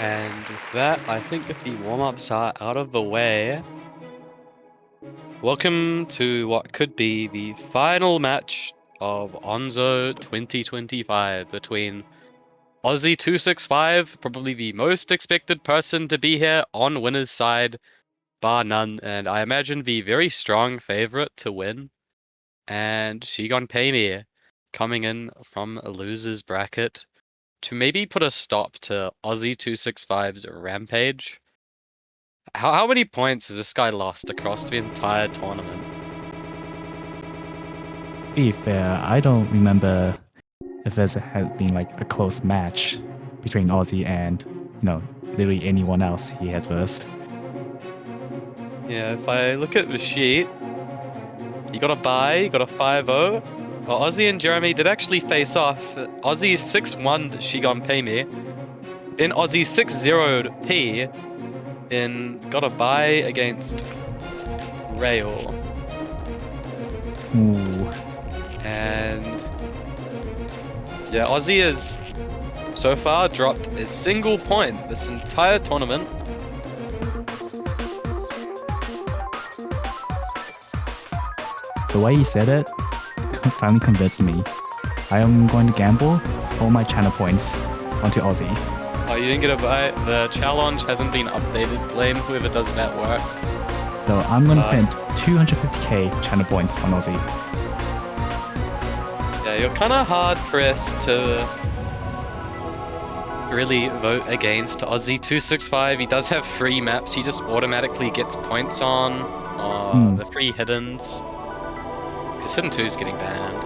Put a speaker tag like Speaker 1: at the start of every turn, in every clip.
Speaker 1: And with that, I think if the warm-ups are out of the way, welcome to what could be the final match of ONZO 2025 between Ozzy265, probably the most expected person to be here on winner's side, bar none, and I imagine the very strong favorite to win, and Shigon Payme coming in from a loser's bracket to maybe put a stop to Ozzy265's rampage. How many points has this guy lost across the entire tournament?
Speaker 2: Be fair, I don't remember if there has been like a close match between Ozzy and, literally anyone else he has versed.
Speaker 1: Yeah, if I look at the sheet, he got a bye, he got a 5-0. Well, Ozzy and Jeremy did actually face off. Ozzy 6-1'd Shigon Pay Me. Then Ozzy 6-0'd P. Then got a bye against Rail.
Speaker 2: Ooh.
Speaker 1: And yeah, Ozzy has so far dropped a single point this entire tournament.
Speaker 2: The way you said it finally convinced me. I am going to gamble all my channel points onto Ozzy.
Speaker 1: Oh, you didn't get a bye. The challenge hasn't been updated. Blame whoever does that work.
Speaker 2: So I'm going to spend 250k channel points on Ozzy.
Speaker 1: Yeah, you're kind of hard pressed to really vote against Ozzy265. He does have free maps. He just automatically gets points on the free hiddens. Because Hidden 2 is getting banned.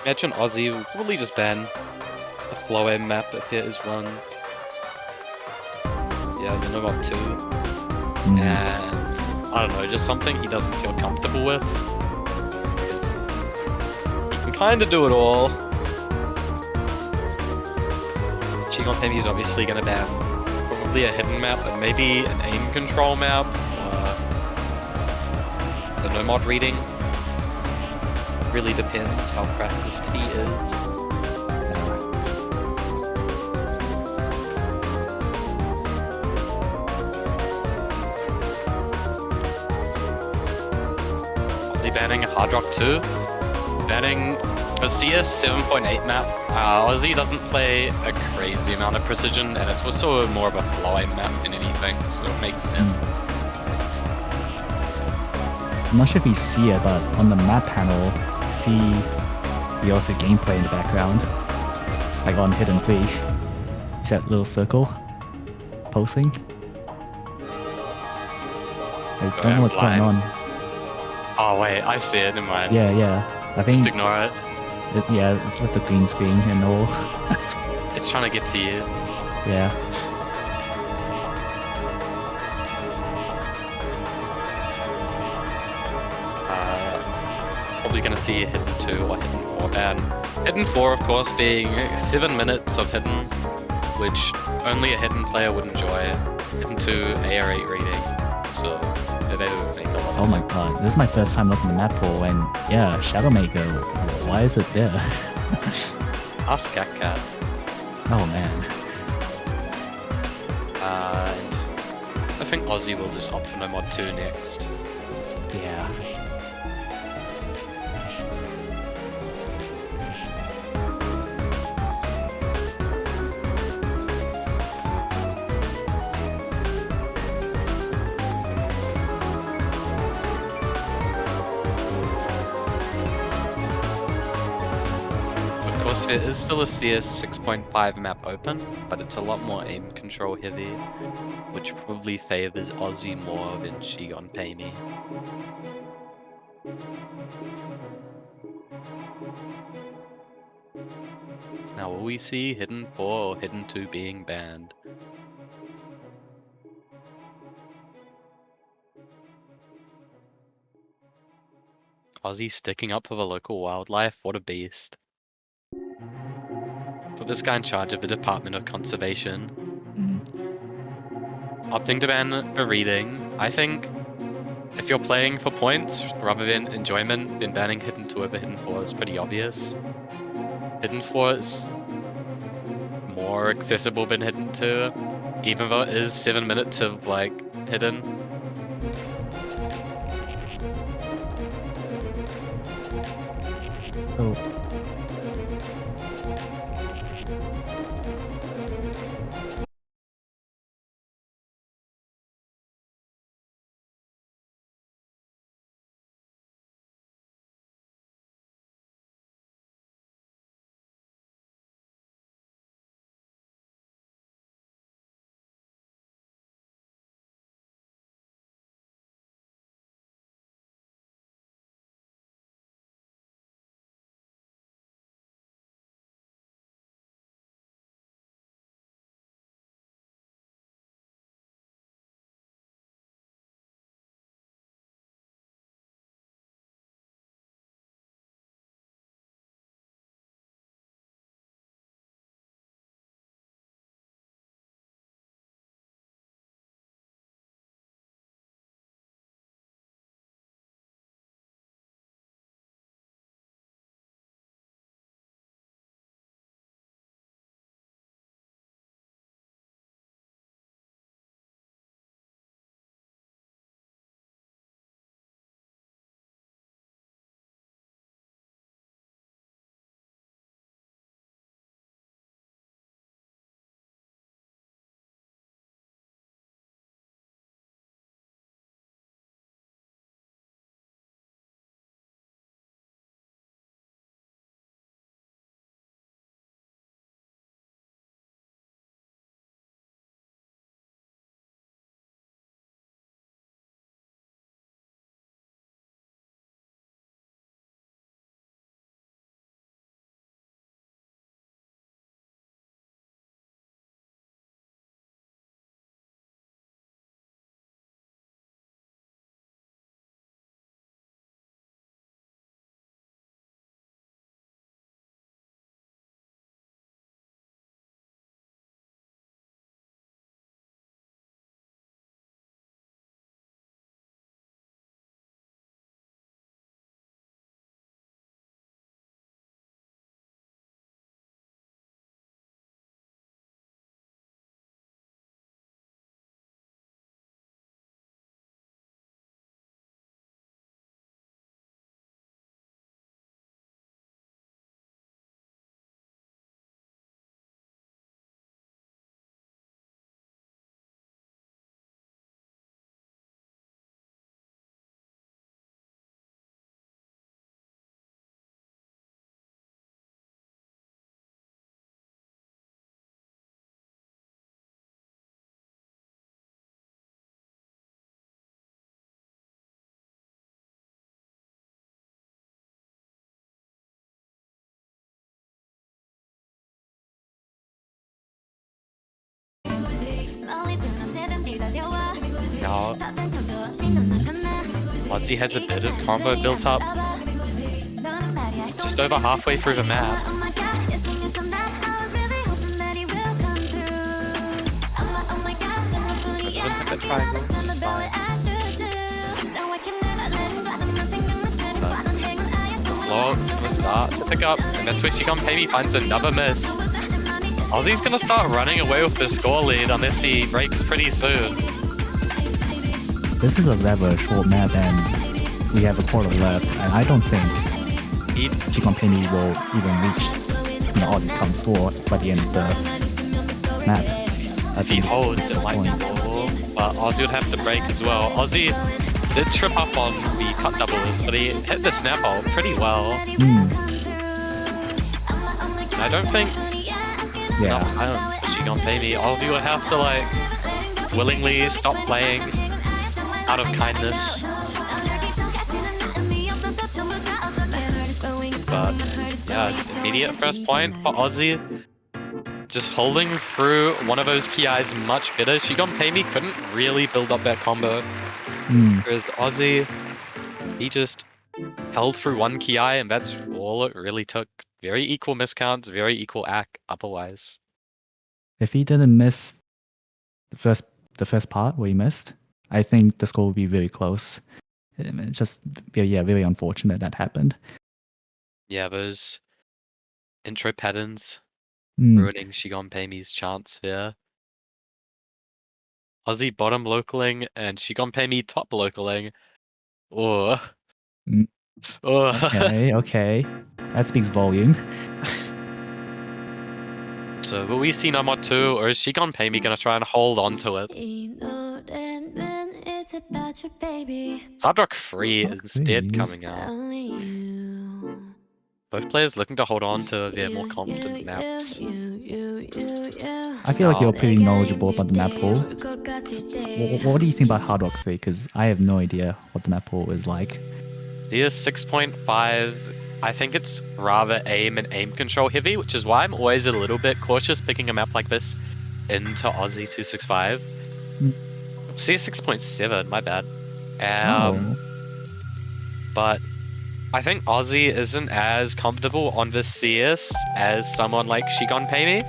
Speaker 1: Imagine Ozzy will probably just ban a Flow map if it is run. Yeah, the Nomod 2. And I don't know, just something he doesn't feel comfortable with. Because he can kind of do it all. Chigon Pemi is obviously going to ban probably a hidden map and maybe an aim control map. The Nomod reading. Really depends how practiced he is. Ozzy banning Hard Rock 2. Banning a CS 7.8 map. Ozzy doesn't play a crazy amount of precision, and it's also more of a flowing map than anything, so it makes sense.
Speaker 2: I'm not sure if you see it, but on the map panel, you see the Ozzy gameplay in the background. Like on Hidden 3. Is that little circle pulsing? I don't know what's going on.
Speaker 1: Oh wait, I see it in mine.
Speaker 2: Yeah. I think
Speaker 1: just ignore it.
Speaker 2: It's with the green screen and all.
Speaker 1: It's trying to get to you.
Speaker 2: Yeah.
Speaker 1: Probably gonna see Hidden 2 or Hidden 4 ban. Hidden 4, of course, being 7 minutes of Hidden, which only a Hidden player would enjoy. Hidden 2 AR8 reading, so they would make a lot of sense.
Speaker 2: Oh my god, this is my first time looking at the map pool, and yeah, Shadowmaker, why is it there?
Speaker 1: Ask Cat.
Speaker 2: Oh man.
Speaker 1: And I think Ozzy will just opt for No Mod 2 next.
Speaker 2: Yeah.
Speaker 1: Of course, there is still a CS 6.5 map open, but it's a lot more aim control heavy, which probably favors Ozzy more than Shigon Pay Me. Now, will we see Hidden 4 or Hidden 2 being banned? Ozzy sticking up for the local wildlife, what a beast. Put this guy in charge of the Department of Conservation. Opting to ban the reading. I think if you're playing for points rather than enjoyment, then banning Hidden 2 over Hidden 4 is pretty obvious. Hidden 4 is more accessible than Hidden 2, even though it is 7 minutes of, like, Hidden.
Speaker 2: Oh.
Speaker 1: out. Ozzy has a bit of combo built up. Just over halfway through the map. Doesn't hit that triangle, which is fine. It's gonna start to pick up, and that's where Maybe finds another miss. Ozzy's gonna start running away with the score lead unless he breaks pretty soon.
Speaker 2: This is a rather short map, and we have a quarter left, and I don't think Maybe will even reach Ozzy's current score by the end of the map.
Speaker 1: If he holds, it might be doable, but Ozzy would have to break as well. Ozzy did trip up on the cut doubles, but he hit the snap ult pretty well. I don't think enough time for Maybe. Ozzy will have to like willingly stop playing out of kindness. But yeah, immediate first point for Ozzy. Just holding through one of those Ki's much better. Maybe couldn't really build up that combo. Whereas Ozzy, he just held through one Ki, and that's all it really took. Very equal miscounts, very equal act otherwise.
Speaker 2: If he didn't miss the first part where he missed, I think the score would be very close. It's just very unfortunate that happened. Yeah,
Speaker 1: those intro patterns ruining Maybe's chance there. Ozzy bottom localing and Maybe top localing. Oh.
Speaker 2: Okay. That speaks volume.
Speaker 1: So will we see number 2, or is Maybe gonna try and hold on to it? Hard Rock 3 is instead coming out. Both players looking to hold on to their more confident maps.
Speaker 2: I feel like you're pretty knowledgeable about the map pool. What do you think about Hard Rock 3? Because I have no idea what the map pool is like.
Speaker 1: CS 6.5, I think it's rather aim and aim control heavy, which is why I'm always a little bit cautious picking a map like this into Ozzy265. CS 6.7, my bad. But I think Ozzy isn't as comfortable on this CS as someone like Maybe.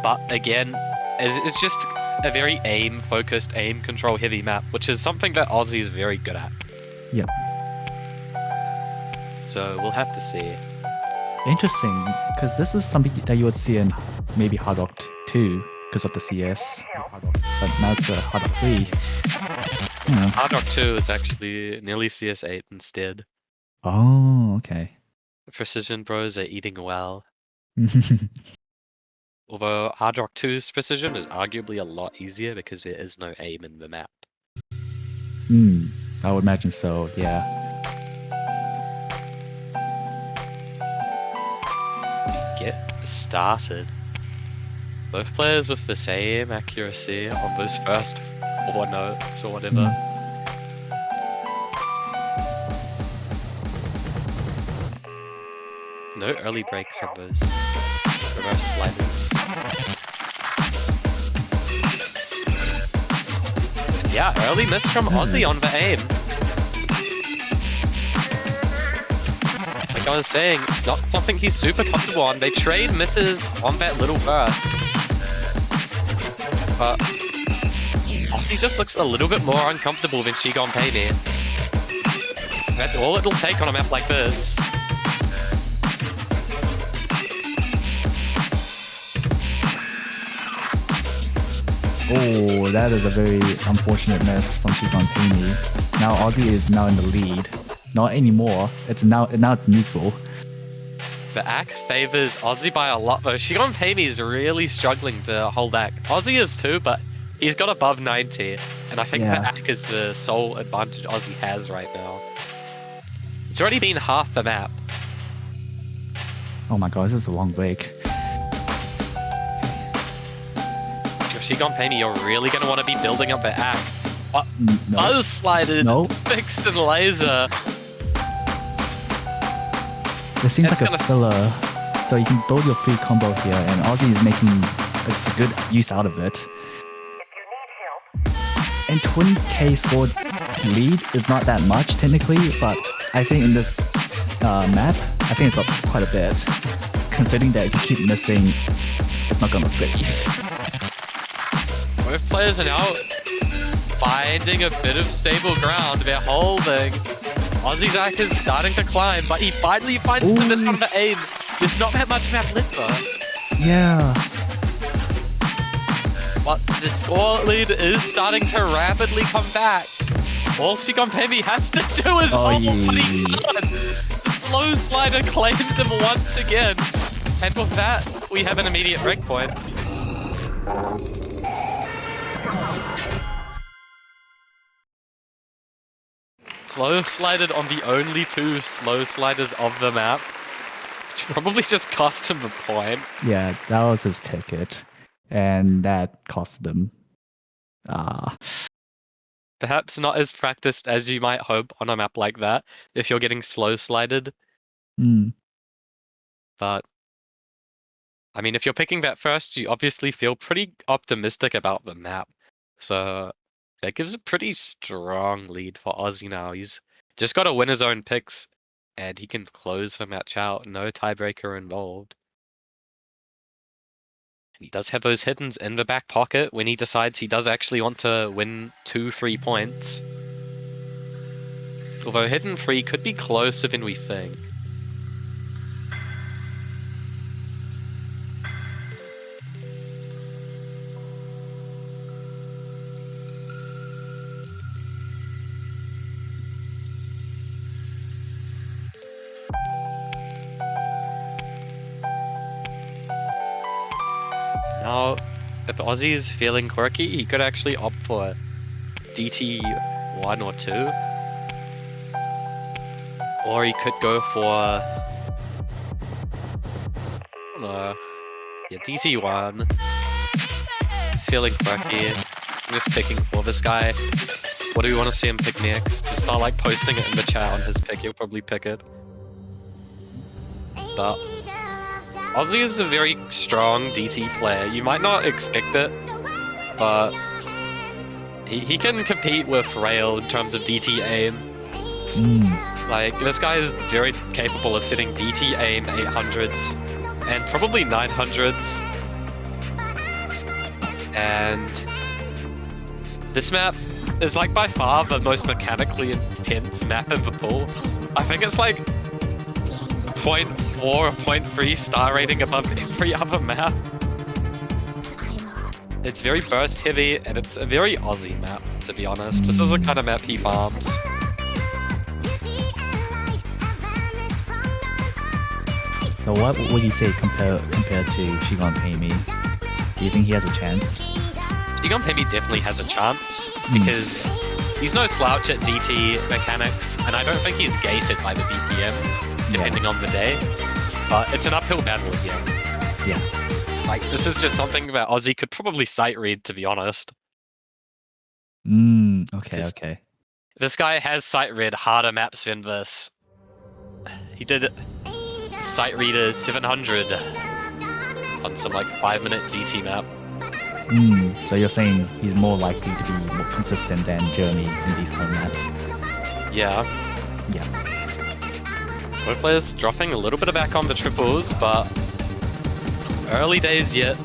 Speaker 1: But again, it's just a very aim-focused, aim control heavy map, which is something that Ozzy is very good at.
Speaker 2: Yep.
Speaker 1: So we'll have to see.
Speaker 2: Interesting, because this is something that you would see in maybe Hard Rock 2 because of the CS, but now it's Hard Rock 3.
Speaker 1: Hard Rock 2 is actually nearly CS 8 instead.
Speaker 2: Oh, okay.
Speaker 1: Precision bros are eating well. Although Hard Rock 2's precision is arguably a lot easier because there is no aim in the map.
Speaker 2: I would imagine so, yeah.
Speaker 1: Get started. Both players with the same accuracy on those first 4 notes or whatever. No early breaks on those reverse sliders. And yeah, early miss from Ozzy on the aim. Like I was saying, it's not something he's super comfortable on. They trade misses on that little burst. But Ozzy just looks a little bit more uncomfortable than Maybe. That's all it'll take on a map like this.
Speaker 2: Oh, that is a very unfortunate miss from Maybe. Now Ozzy is now in the lead. Not anymore. Now it's neutral.
Speaker 1: The ACK favors Ozzy by a lot though. Maybe is really struggling to hold ACK. Ozzy is too, but he's got above 90. And I think the ACK is the sole advantage Ozzy has right now. It's already been half the map.
Speaker 2: Oh my god, this is a long break.
Speaker 1: Maybe, you're really going to want to be building up the ACK.
Speaker 2: No.
Speaker 1: Buzz slided,
Speaker 2: no.
Speaker 1: fixed and laser.
Speaker 2: This seems like a filler, so you can build your free combo here, and Ozzy is making a good use out of it. And 20k score lead is not that much technically, but I think in this map, I think it's up quite a bit. Considering that if you keep missing, it's not gonna look pretty.
Speaker 1: Both players are now finding a bit of stable ground. They're holding. Ozzy265 is starting to climb, but he finally finds the miss on the aim. There's not that much map left though.
Speaker 2: Yeah.
Speaker 1: But the score lead is starting to rapidly come back. All Shigonpemi has to do is hold what he can. The slow slider claims him once again. And with that, we have an immediate breakpoint. Slow slided on the only two slow sliders of the map, which probably just cost him a point.
Speaker 2: Yeah, that was his ticket. And that cost him.
Speaker 1: Perhaps not as practiced as you might hope on a map like that, if you're getting slow slided. But, I mean, if you're picking that first, you obviously feel pretty optimistic about the map. So, that gives a pretty strong lead for Ozzy now. He's just got to win his own picks, and he can close the match out. No tiebreaker involved. And he does have those hiddens in the back pocket when he decides he does actually want to win 2 free points. Although hidden 3 could be closer than we think. Now, if Ozzy is feeling quirky, he could actually opt for DT 1 or 2. Or he could go for... yeah, DT 1. He's feeling quirky. I'm just picking for this guy. What do we want to see him pick next? Just start like posting it in the chat on his pick, he'll probably pick it. But Ozzy is a very strong DT player. You might not expect it, but he can compete with Rail in terms of DT aim. Like, this guy is very capable of setting DT aim 800s and probably 900s. And this map is like by far the most mechanically intense map in the pool. I think it's like 0.4 or 0.3 star rating above every other map. It's very burst heavy and it's a very Aussie map, to be honest. This is the kind of map he farms.
Speaker 2: So what would you say compared to Shigonpemi? Do you think he has a chance?
Speaker 1: Shigonpemi definitely has a chance because he's no slouch at DT mechanics, and I don't think he's gated by the BPM, depending on the day. But it's an uphill battle again.
Speaker 2: Yeah.
Speaker 1: Like, this is just something that Ozzy could probably sight read, to be honest.
Speaker 2: Okay.
Speaker 1: This guy has sight read harder maps than this. He did sight reader 700 on some like 5-minute DT map.
Speaker 2: So you're saying he's more likely to be more consistent than Journey in these kind of maps?
Speaker 1: Yeah.
Speaker 2: Yeah.
Speaker 1: Both players dropping a little bit of back on the triples, but early days yet.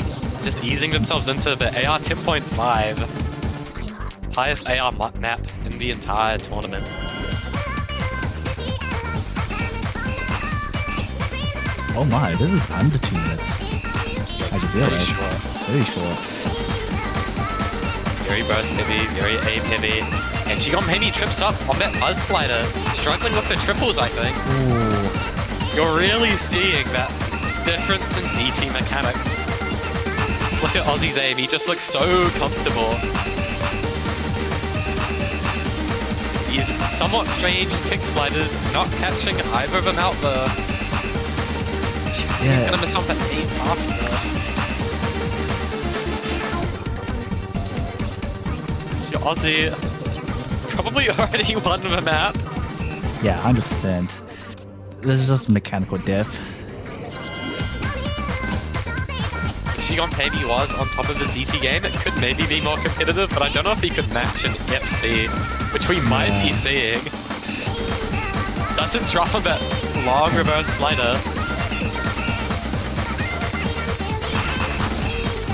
Speaker 1: Just easing themselves into the AR 10.5. Highest AR map in the entire tournament.
Speaker 2: Oh my, this is under 2 minutes. I just realized. Very short.
Speaker 1: Very burst heavy, very aim heavy. And Shigonpemi trips up on that buzz slider. Struggling with the triples, I think.
Speaker 2: Ooh.
Speaker 1: You're really seeing that difference in DT mechanics. Look at Ozzy's aim, he just looks so comfortable. These somewhat strange kick sliders, not catching either of them out there.
Speaker 2: Yeah.
Speaker 1: He's gonna miss off at 8 after. Your Ozzy probably already won the map.
Speaker 2: Yeah, 100%. This is just mechanical death.
Speaker 1: Shigon Payme was on top of his DT game, it could maybe be more competitive, but I don't know if he could match an FC, which we might be seeing. Doesn't drop him that long reverse slider.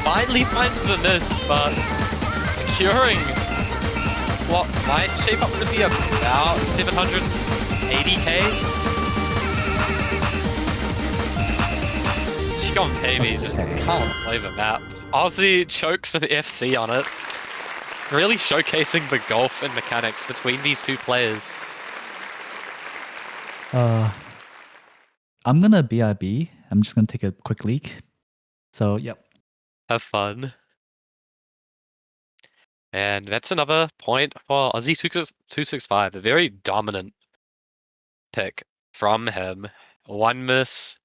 Speaker 1: Finally finds the miss, but securing what might shape up to be about 780k. Shigon Payme just can't play the map. Ozzy chokes an FC on it. Really showcasing the golf and mechanics between these two players.
Speaker 2: I'm gonna BRB. I'm just gonna take a quick leak. So, yep.
Speaker 1: Have fun. And that's another point for Ozzy265. A very dominant pick from him. One miss.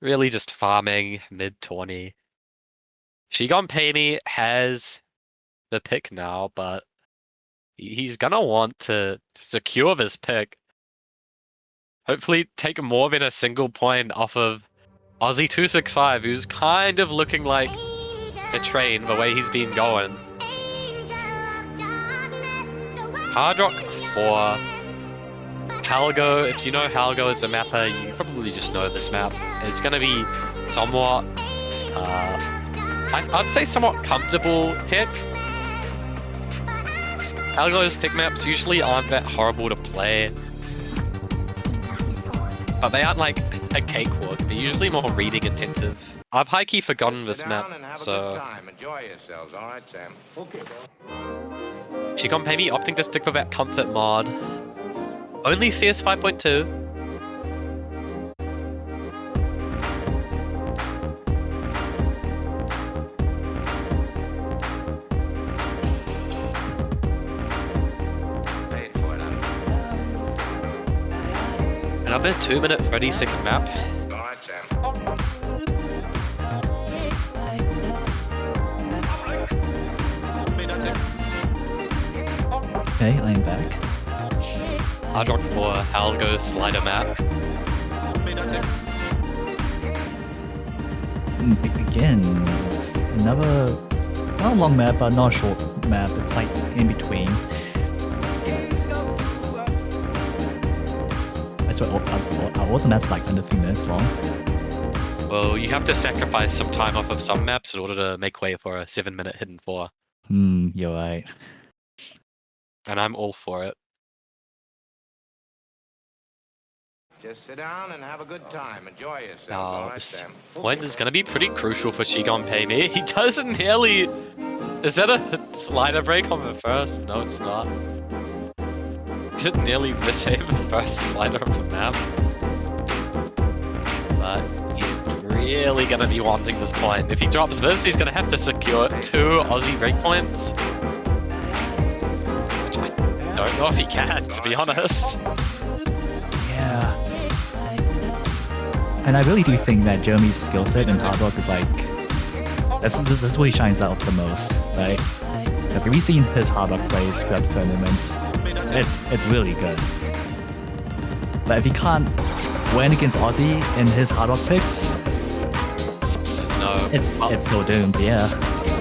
Speaker 1: Really just farming mid-20. Shigon Payme has the pick now, but he's gonna want to secure this pick. Hopefully take more than a single point off of Ozzy265, who's kind of looking like a train the way he's been going. Hard Rock 4. Halgo, if you know Halgo as a mapper, you probably just know this map. It's going to be somewhat, I'd say somewhat comfortable tech. Halgo's tech maps usually aren't that horrible to play. But they aren't like a cakewalk, they're usually more reading intensive. I've high-key forgotten this map, so...
Speaker 3: Enjoy yourselves, alright, Sam? Okay.
Speaker 1: Shigon Payme opting to stick with that comfort mod. Only CS 5.2. Another 2-minute 30-second map.
Speaker 3: Alright, Sam.
Speaker 2: Okay, I am back.
Speaker 1: Hard Rock 4 Halgo slider map.
Speaker 2: Again, it's another, not a long map, but not a short map. It's like in between. That's what all the maps like under 3 minutes long.
Speaker 1: Well, you have to sacrifice some time off of some maps in order to make way for a 7-minute hidden 4.
Speaker 2: You're right.
Speaker 1: And I'm all for it.
Speaker 3: Just sit down and have a good time. Enjoy yourselves, alright,
Speaker 1: This
Speaker 3: Sam?
Speaker 1: point is going to be pretty crucial for Shigon Payme. He doesn't nearly... Is that a slider break on the first? No, it's not. Did nearly miss the first slider of the map. But he's really going to be wanting this point. If he drops this, he's going to have to secure 2 Aussie breakpoints. Which I don't know if he can, to be honest.
Speaker 2: Yeah. And I really do think that Jeremy's skill set in Hard Rock is like... This is where he shines out the most, right? Because we've seen his Hard Rock plays throughout the tournaments. It's really good. But if he can't win against Ozzy in his Hard Rock picks...
Speaker 1: Just know.
Speaker 2: It's so doomed, yeah.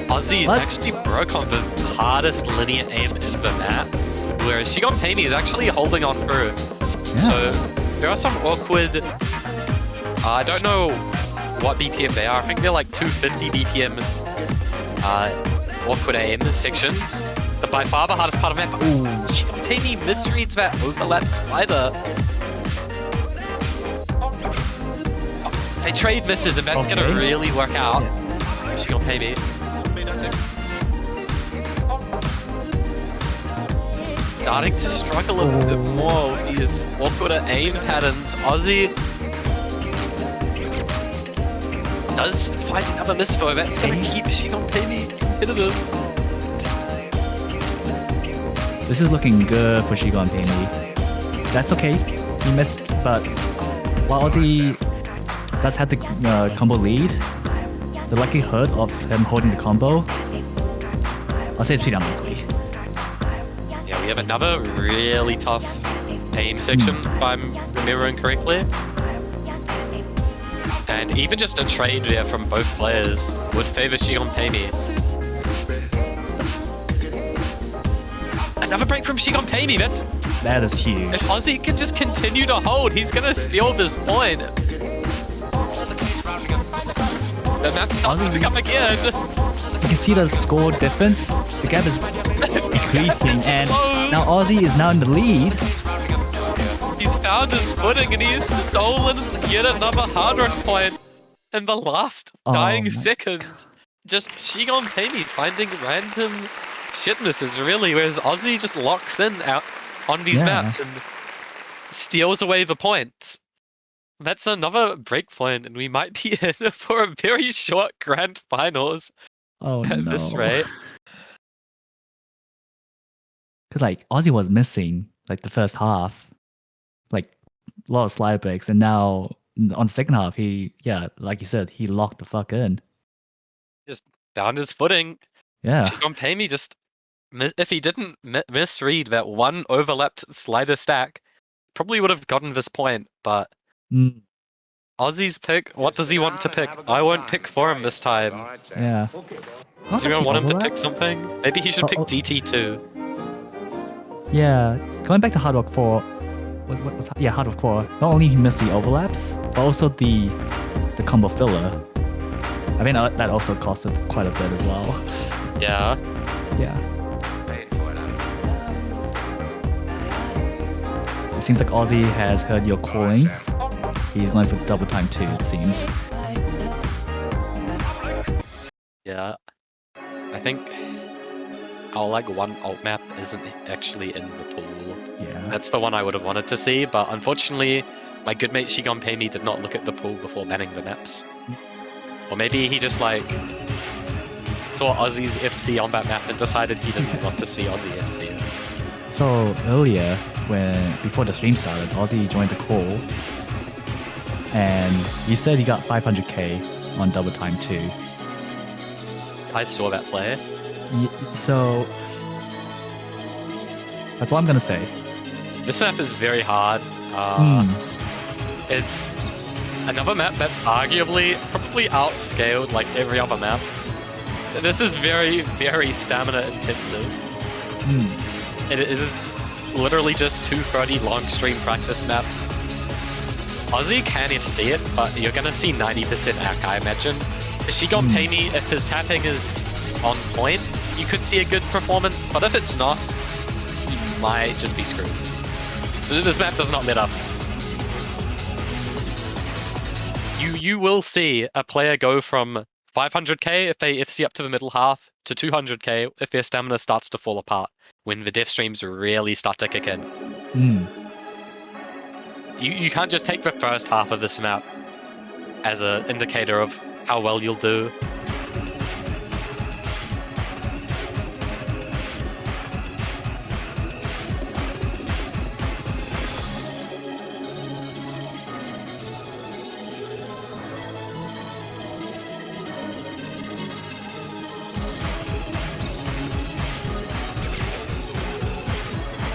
Speaker 1: Ozzy actually broke on the hardest linear aim in the map, whereas Shigon Payme is actually holding on through.
Speaker 2: Yeah.
Speaker 1: So there are some awkward... I don't know what BPM they are. I think they're like 250 BPM awkward aim sections. But by far the hardest part of the map. Ooh, Shigon Payme misreads that overlap slider. They trade misses and that's gonna really work out. Yeah. Shigon Payme. Starting to struggle a bit more with these awkward aim patterns. Ozzy does find another misfire. That's going to keep Shigon Payme competitive.
Speaker 2: This is looking good for Shigon Payme. That's okay. He missed, but while Ozzy does have the combo lead, the likelihood of him holding the combo, I'll say it's pretty unlikely.
Speaker 1: Yeah, we have another really tough aim section, if I'm remembering correctly. And even just a trade there from both players would favor Shigon Pei. Another break from Shigon Pei.
Speaker 2: That is huge.
Speaker 1: If Ozzy can just continue to hold, he's gonna steal this point. The map starts to pick up again.
Speaker 2: You can see the score difference. The gap is decreasing, and now Ozzy is now in the lead.
Speaker 1: He's found his footing and he's stolen yet another hard run point in the last dying seconds. Just Shigon Pei finding random shitnesses, really, whereas Ozzy just locks in out on these maps and steals away the points. That's another breakpoint, and we might be in for a very short grand finals at this rate.
Speaker 2: Because like Ozzy was missing like the first half, like a lot of slide breaks, and now on the second half, he like you said, he locked the fuck in.
Speaker 1: Just found his footing.
Speaker 2: Yeah.
Speaker 1: Shigon Pei just, if he didn't misread that one overlapped slider stack, probably would have gotten this point, but Ozzy's pick, what does he want to pick? I won't pick for him this time.
Speaker 2: Yeah.
Speaker 1: Does anyone want him to pick something? Maybe he should pick DT2.
Speaker 2: Yeah, going back to Hard Rock 4, Hard Rock 4, not only he missed the overlaps, but also the combo filler. I mean, that also costed quite a bit as well.
Speaker 1: Yeah.
Speaker 2: Yeah. It seems like Ozzy has heard your calling. He's going for double time too, it seems.
Speaker 1: Yeah. I think our one alt map isn't actually in the pool.
Speaker 2: Yeah.
Speaker 1: That's the one I would have wanted to see, but unfortunately, my good mate Shigon Pei did not look at the pool before banning the maps. Or maybe he just saw Ozzy's FC on that map and decided he didn't want to see Ozzy FC.
Speaker 2: So earlier, before the stream started, Ozzy joined the call, and he said he got 500k on double time too.
Speaker 1: I saw that play.
Speaker 2: So that's what I'm gonna say.
Speaker 1: This map is very hard. It's another map that's arguably probably outscaled like every other map. This is very, very stamina intensive. It is literally just 230 long stream practice map. Ozzy can FC it, but you're gonna see 90% ACK, I imagine. Shigon Pei, if his tapping is on point, you could see a good performance, but if it's not, he might just be screwed. So this map does not let up. You will see a player go from 500k if they FC up to the middle half to 200k if their stamina starts to fall apart when the death streams really start to kick in. You can't just take the first half of this map as an indicator of how well you'll do.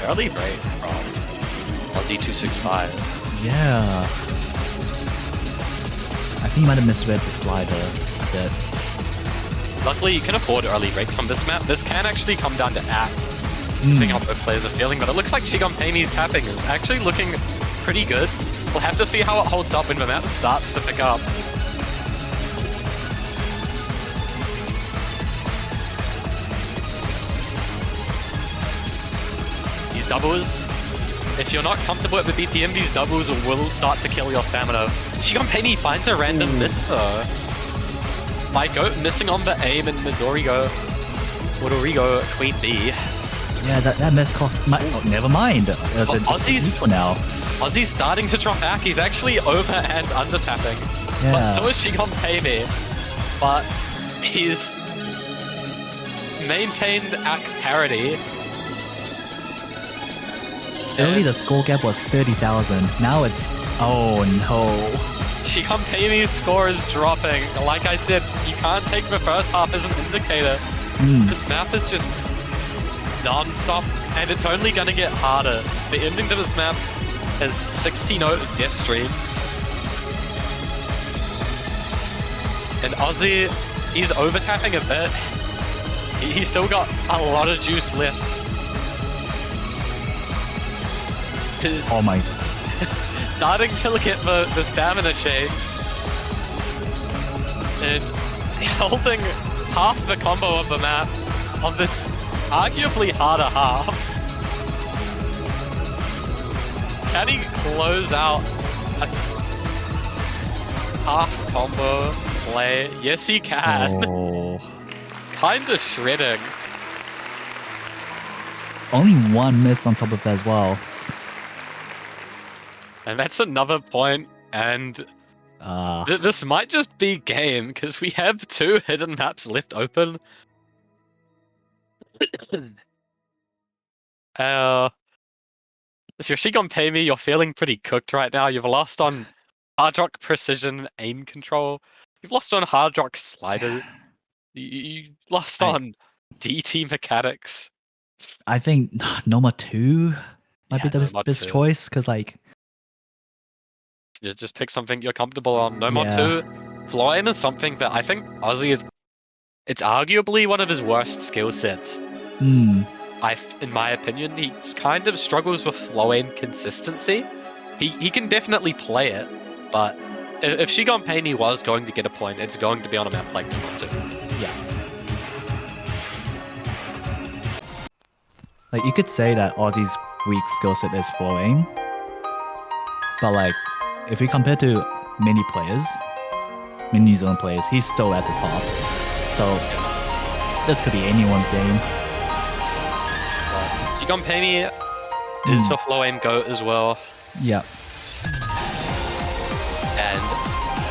Speaker 1: Early break from Ozzy265.
Speaker 2: Yeah. I think he might have misread the slider a bit.
Speaker 1: Luckily, you can afford early breaks on this map. This can actually come down to ACK, depending on how both players are feeling, but it looks like Shigon Pei's tapping is actually looking pretty good. We'll have to see how it holds up when the map starts to pick up. These doubles, if you're not comfortable at the BPM, these doubles will start to kill your stamina. Shigon Pei finds a random miss though. My goat missing on the aim and Midorigo Queen B.
Speaker 2: Yeah, that miss cost. Never mind.
Speaker 1: Ozzy's starting to drop back. He's actually over and under tapping.
Speaker 2: Yeah.
Speaker 1: But so is Shigon Pei. But he's maintained ACK parity.
Speaker 2: Early the score gap was 30,000. Now it's
Speaker 1: Shigon Pei's score is dropping. Like I said, you can't take the first half as an indicator. This map is just non-stop, and it's only gonna get harder. The ending to this map is 16-0 death streams. And Ozzy, he's over-tapping a bit. He's still got a lot of juice left.
Speaker 2: Oh my.
Speaker 1: Starting to look at the stamina shakes. And holding half the combo of the map on this arguably harder half. Can he close out a half combo play? Yes, he can.
Speaker 2: Oh.
Speaker 1: Kinda shredding.
Speaker 2: Only one miss on top of that as well.
Speaker 1: And that's another point, and this might just be game, because we have 2 hidden maps left open. If you're Shigon Pay Me, you're feeling pretty cooked right now. You've lost on Hard Rock Precision Aim Control. You've lost on Hard Rock Slider. You lost on DT Mechanics.
Speaker 2: I think Noma 2 might be the
Speaker 1: Noma
Speaker 2: best
Speaker 1: 2.
Speaker 2: choice, because like...
Speaker 1: Just pick something you're comfortable on. Noma 2. Floor Aim is something that I think Ozzy is... It's arguably one of his worst skill sets. In my opinion, he kind of struggles with flow aim consistency. He can definitely play it, but if Shigon Pay Me was going to get a point, it's going to be on a map like Noma 2.
Speaker 2: Yeah. Like, you could say that Ozzy's weak skill set is flow aim, but like, if we compare to many New Zealand players, he's still at the top. So, this could be anyone's game.
Speaker 1: Shigon Pay Me is the flow aim GOAT as well.
Speaker 2: Yeah.
Speaker 1: And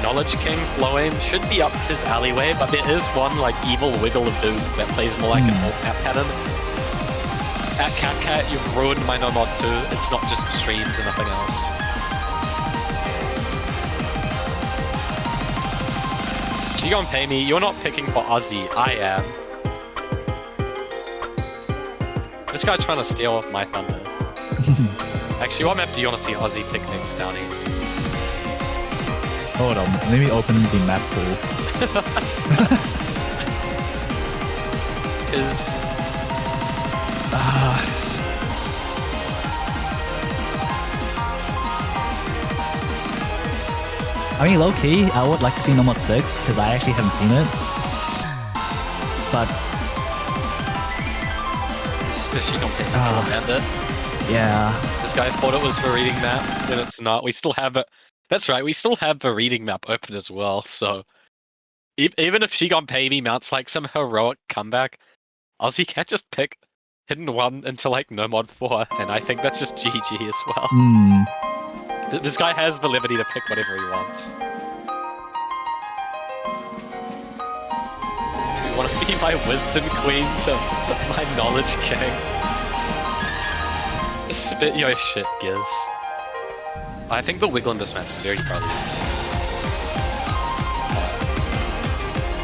Speaker 1: Knowledge King flow aim should be up his alleyway, but there is one like evil Wiggle of Doom that plays more like an alt map pattern. At Cat, you've ruined my Nomod 2. It's not just streams and nothing else. Shigon Pay Me, you're not picking for Ozzy, I am. This guy trying to steal my thunder. Actually, what map do you want to see Ozzy pick next, Downey?
Speaker 2: Hold on, let me open the map pool.
Speaker 1: Because...
Speaker 2: I mean, low-key, I would like to see Nomad 6, because I actually haven't seen it. But...
Speaker 1: Shigon Pay Me command it.
Speaker 2: Yeah.
Speaker 1: This guy thought it was the reading map, and it's not. We still have it. That's right, we still have the reading map open as well, so... Even if Shigon Pay Me mounts like some heroic comeback, Ozzy can't just pick Hidden 1 into like no mod 4, and I think that's just GG as well. This guy has the liberty to pick whatever he wants. You want to be my wisdom queen to my knowledge king? Spit your shit, Giz. I think the wiggle in this map is very probably.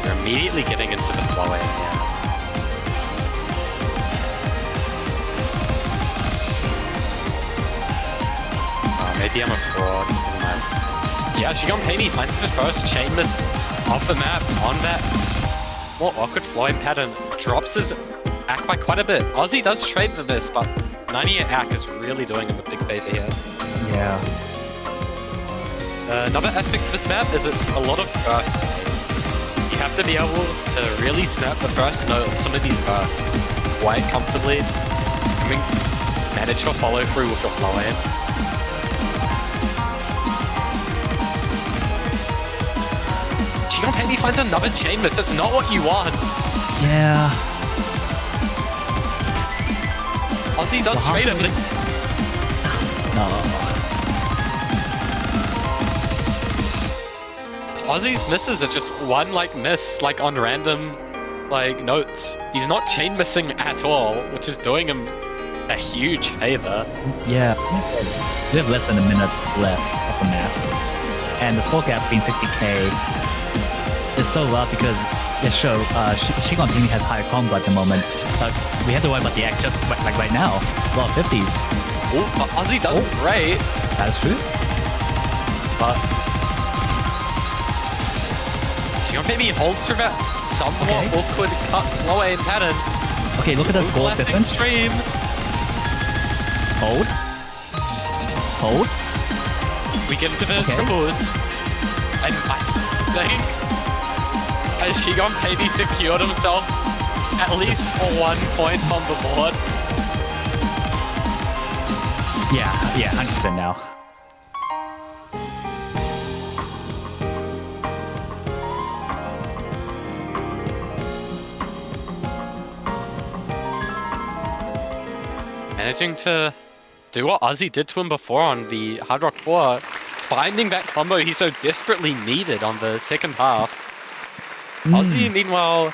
Speaker 1: You're immediately getting into the flow aim here. Maybe I'm a fraud. Yeah, Shigon Pay Me finds the first chain miss off the map on that more awkward flow aim pattern. Drops his act by quite a bit. Ozzy does trade for this, but 98 act is really doing him a big favor here.
Speaker 2: Yeah.
Speaker 1: Another aspect of this map is it's a lot of burst. You have to be able to really snap the first note of some of these bursts quite comfortably. I mean, manage to follow through with your flow aim. Shigon Pay Me finds another chain miss. That's not what you want.
Speaker 2: Yeah.
Speaker 1: Ozzy does trade it, but
Speaker 2: No.
Speaker 1: Ozzy's misses are just one like miss, like on random like notes. He's not chain missing at all, which is doing him a huge favor.
Speaker 2: Yeah. We have less than a minute left of the map. And the score gap being 60k is so low because it shows Shigon Pay Me has higher combo at the moment. But we have to worry about the act just like right now. Low 50s.
Speaker 1: Ooh, but Ozzy does great.
Speaker 2: That is true.
Speaker 1: But Jump maybe holds through that somewhat awkward cut low aim pattern.
Speaker 2: Okay, look at that score
Speaker 1: Overlapping
Speaker 2: difference.
Speaker 1: stream.
Speaker 2: Hold. Hold.
Speaker 1: We get into the triples. And I think has Shigon maybe secured himself at least for 1 point on the board?
Speaker 2: Yeah, 100% now.
Speaker 1: Managing to do what Ozzy did to him before on the Hard Rock 4, finding that combo he so desperately needed on the second half. Ozzy, meanwhile,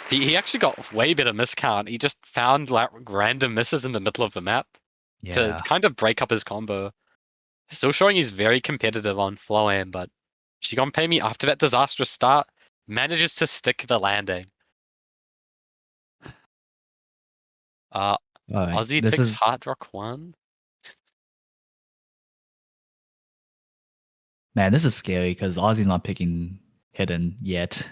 Speaker 1: he actually got way better miscount. He just found like random misses in the middle of the map to kind of break up his combo. Still showing he's very competitive on flow aim, but Shigon Pay Me after that disastrous start manages to stick the landing. Ozzy picks Hard Rock 1.
Speaker 2: Man, this is scary because Ozzy's not picking hidden yet.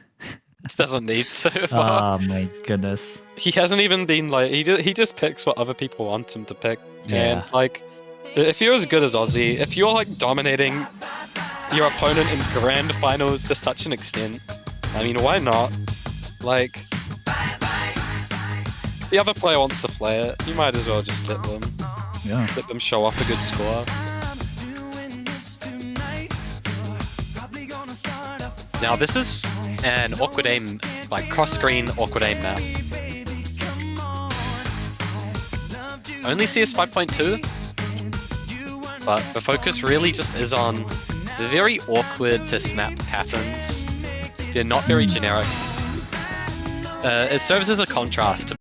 Speaker 1: Doesn't need to.
Speaker 2: Oh my goodness.
Speaker 1: He hasn't even been like he just picks what other people want him to pick.
Speaker 2: Yeah.
Speaker 1: And like if you're as good as Ozzy, if you're like dominating your opponent in grand finals to such an extent, I mean, why not? Like if the other player wants to play it, you might as well just let them show off a good score. Now this is an awkward aim, like cross-screen awkward aim map. Only CS 5.2, but the focus really just is on the very awkward to snap patterns. They're not very generic. It serves as a contrast to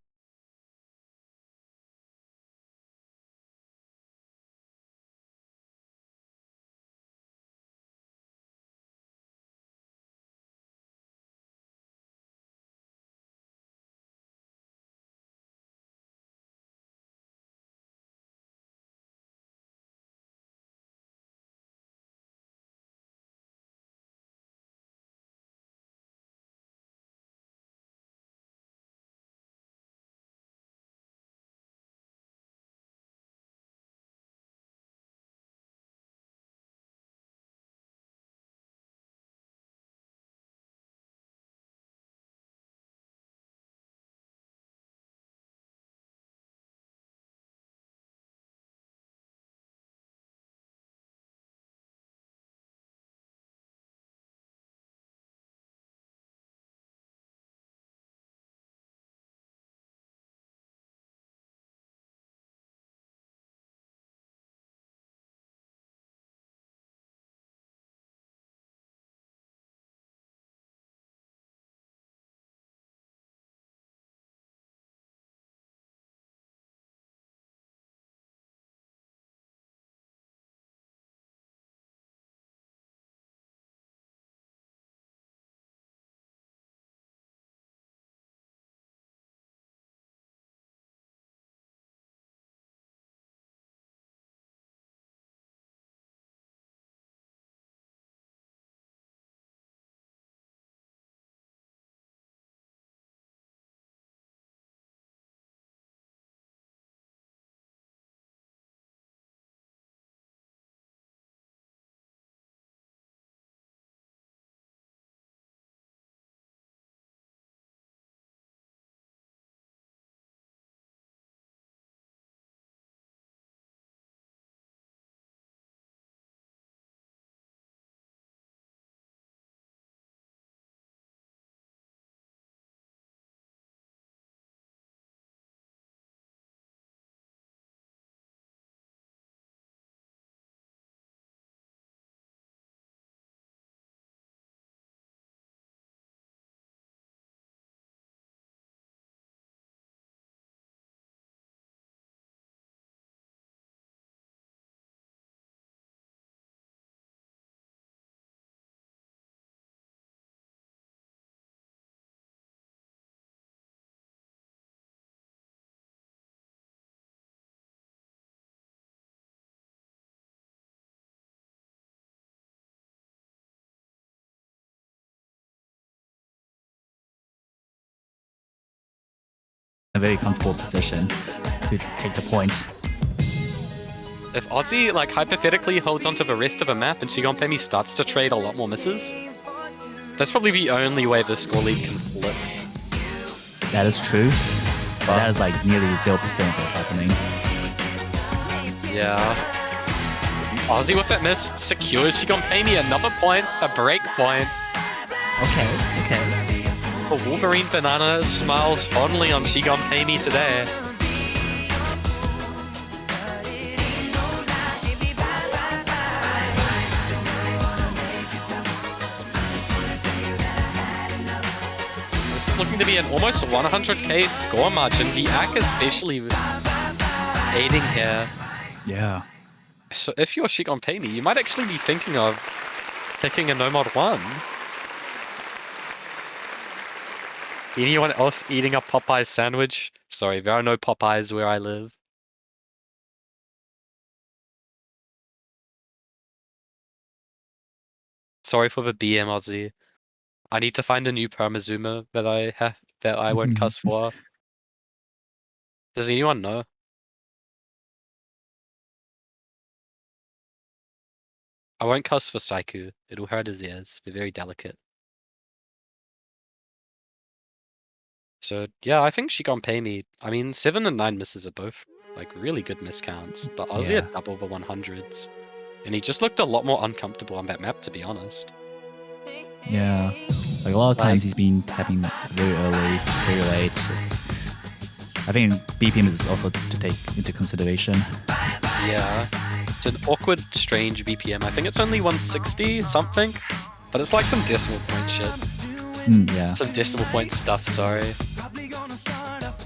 Speaker 2: a very comfortable position to take the point.
Speaker 1: If Ozzy, like, hypothetically holds onto the rest of a map and Shigon Pemi starts to trade a lot more misses, that's probably the only way the score lead can flip.
Speaker 2: That is true. But that is like nearly 0% of what's happening.
Speaker 1: Yeah. Ozzy with that miss secures Shigon Pemi another point, a break point.
Speaker 2: Okay.
Speaker 1: The Wolverine Banana smiles fondly on Shigon Pemi today. This is looking to be an almost 100k score margin. The AK especially aiding here.
Speaker 2: Yeah.
Speaker 1: So if you're Shigon Pemi, you might actually be thinking of picking a No Mod 1. Anyone else eating a Popeyes sandwich? Sorry, there are no Popeyes where I live. Sorry for the BM, Ozzy. I need to find a new Permazuma that I won't cuss for. Does anyone know? I won't cuss for Saiku. It'll hurt his ears. They're very delicate. So yeah, I think Shigon Pemi. I mean, 7 and 9 misses are both like really good miscounts, but Ozzy had double the 100s. And he just looked a lot more uncomfortable on that map, to be honest.
Speaker 2: Yeah. Like a lot of times he's been tapping very early, very late. I think BPM is also to take into consideration.
Speaker 1: Yeah. It's an awkward, strange BPM. I think it's only 160 something, but it's like some decimal point shit.
Speaker 2: Yeah.
Speaker 1: Some decimal point stuff, sorry.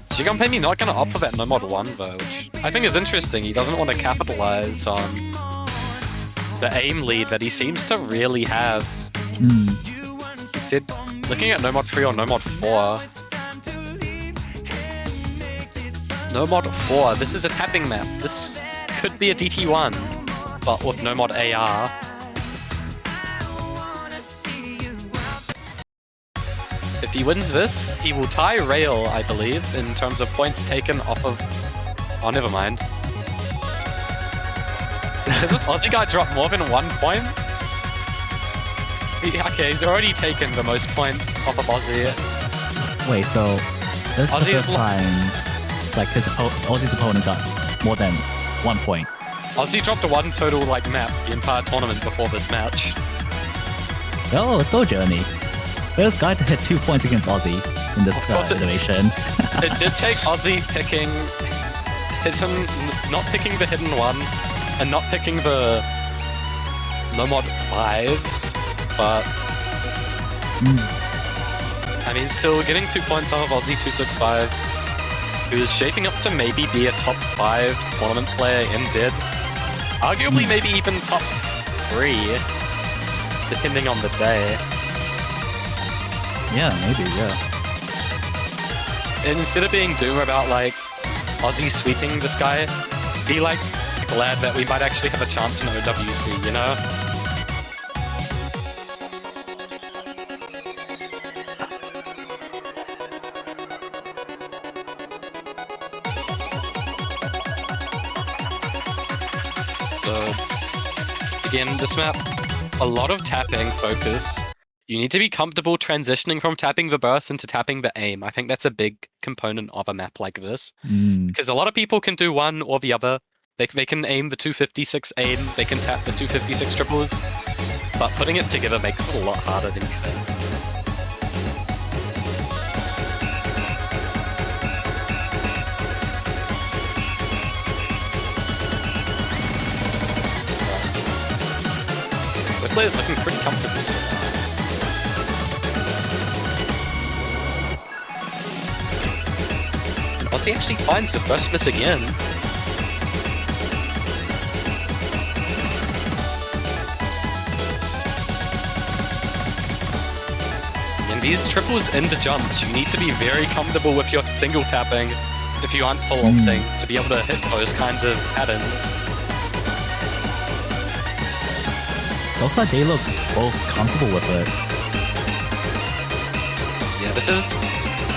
Speaker 1: Shigon Pemi not gonna opt for that No Mod 1 though, which I think is interesting. He doesn't want to capitalize on the aim lead that he seems to really have. He said, looking at No Mod 3 or No Mod 4. No Mod 4, this is a tapping map. This could be a DT1, but with No Mod AR. If he wins this, he will tie Rail, I believe, in terms of points taken off of... Oh, never mind. Does this Aussie guy drop more than 1 point? Okay, he's already taken the most points off of Ozzy.
Speaker 2: Wait, so this is the
Speaker 1: Ozzy
Speaker 2: first time like Ozzy's opponent got more than 1 point.
Speaker 1: Ozzy dropped a 1 total like map the entire tournament before this match.
Speaker 2: Oh, let's go, Journey. First guy to hit 2 points against Ozzy in this iteration.
Speaker 1: It did take Ozzy not picking the hidden one, and not picking the No Mod 5, but I mean, still getting 2 points off of Ozzy265, who's shaping up to maybe be a top 5 tournament player in Z. Arguably maybe even top 3, depending on the day.
Speaker 2: Yeah, maybe, yeah.
Speaker 1: And instead of being doom about like Ozzy sweeping this guy, be like glad that we might actually have a chance in OWC, you know? So, again, this map, a lot of tapping focus. You need to be comfortable transitioning from tapping the burst into tapping the aim. I think that's a big component of a map like this. Because a lot of people can do one or the other. They can aim the 256 aim, they can tap the 256 triples, but putting it together makes it a lot harder than you think. The player's looking pretty comfortable so far. Ozzy actually finds the first miss again. And these triples into jumps, you need to be very comfortable with your single tapping if you aren't full ulting to be able to hit those kinds of patterns.
Speaker 2: So far they look both comfortable with it.
Speaker 1: Yeah, this is,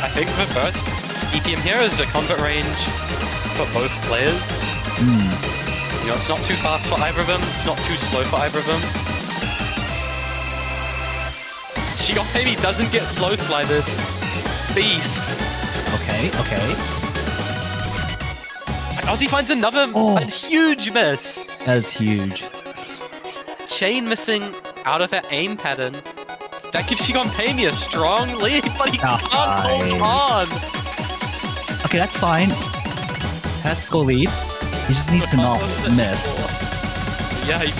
Speaker 1: I think, the first EPM here is a combat range for both players. You know, it's not too fast for either of them, it's not too slow for either of them. Shigon Baby doesn't get slow slided. Beast.
Speaker 2: Okay.
Speaker 1: And Ozzy finds another a huge miss.
Speaker 2: That is huge.
Speaker 1: Chain missing out of that aim pattern. That gives Shigon Baby a strong lead, but he can't hold on.
Speaker 2: Okay, that's fine. Has score lead. He just needs to not miss.
Speaker 1: So yeah, he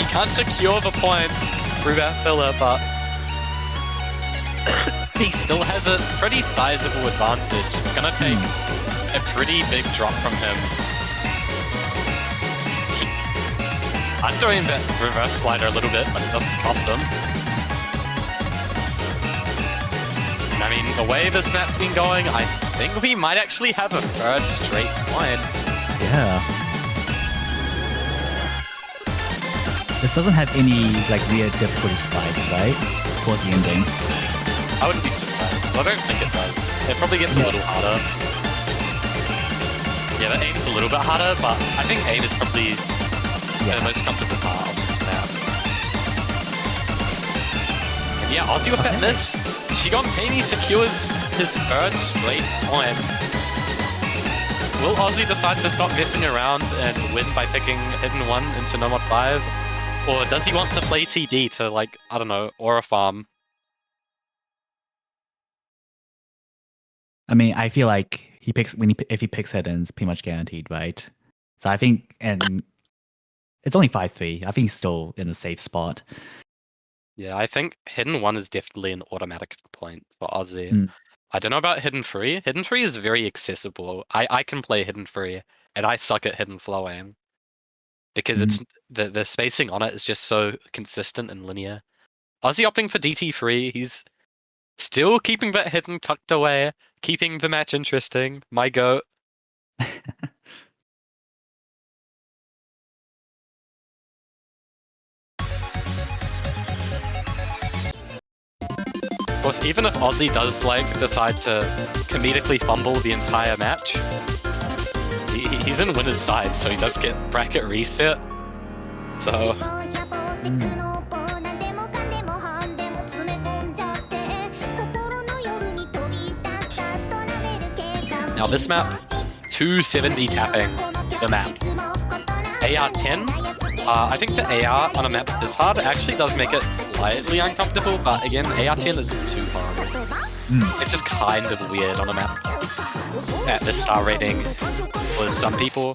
Speaker 1: can't secure the point through that filler, but he still has a pretty sizable advantage. It's gonna take a pretty big drop from him. I'm doing that reverse slider a little bit, but it doesn't cost him. And I mean, the way this map's been going, I think we might actually have a third straight point.
Speaker 2: Yeah. This doesn't have any like weird difficulty spike, right? Towards the ending.
Speaker 1: I wouldn't be surprised. Well, I don't think it does. It probably gets a little harder. Yeah, the aim is a little bit harder, but I think aim is probably the most comfortable part of this map. And yeah, Ozzy with that miss. Shigon Baby secures his third straight point. Will Ozzy decide to stop messing around and win by picking Hidden 1 into No Mod 5? Or does he want to play TD to, like, I don't know, Aura Farm?
Speaker 2: I mean, I feel like if he picks Hidden, it's pretty much guaranteed, right? So I think, and it's only 5-3. I think he's still in a safe spot.
Speaker 1: Yeah, I think Hidden 1 is definitely an automatic point for Ozzy. I don't know about Hidden 3. Hidden 3 is very accessible. I can play Hidden 3, and I suck at Hidden Flow Aim. Because it's the spacing on it is just so consistent and linear. Ozzy opting for DT3, he's still keeping that Hidden tucked away, keeping the match interesting. My goat. Of course, even if Ozzy does decide to comedically fumble the entire match, he's in winner's side, so he does get bracket reset. So now this map, 270 tapping the map. AR10. I think the AR on a map this hard actually does make it slightly uncomfortable, but again, AR10 isn't too hard. It's just kind of weird on a map at this star rating for some people.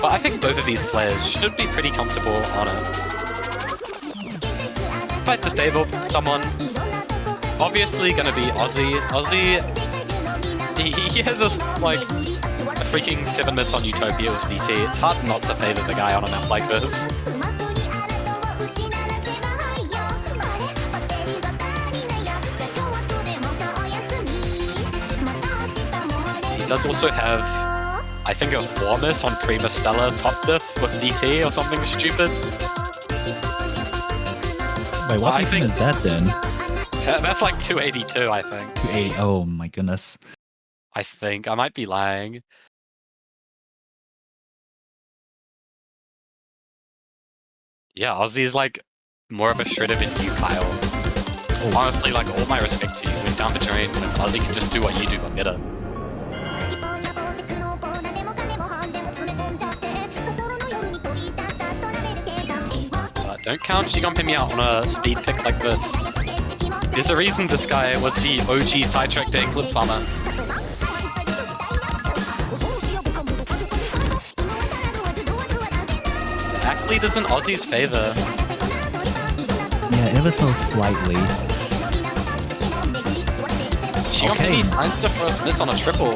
Speaker 1: But I think both of these players should be pretty comfortable on it. If I had to favor someone, obviously gonna be Ozzy. Ozzy, he has a freaking 7 miss on Utopia with DT. It's hard not to favor the guy on a map like this. He does also have, I think, a 4 miss on Prima Stella top diff with DT or something stupid.
Speaker 2: Wait, what even is that then?
Speaker 1: That's like 282, I think.
Speaker 2: 280, oh my goodness.
Speaker 1: I think. I might be lying. Yeah, Ozzy's like more of a shredder than you, Kyle. Honestly, like, all my respect to you. Went down the drain when Ozzy can just do what you do, but better. Don't count Shigon Pimi out on a speed pick like this. There's a reason this guy was the OG sidetrack day clip farmer. The act lead is in Ozzy's favor.
Speaker 2: Yeah, ever so slightly.
Speaker 1: Shigon Pimi finds the first miss on a triple.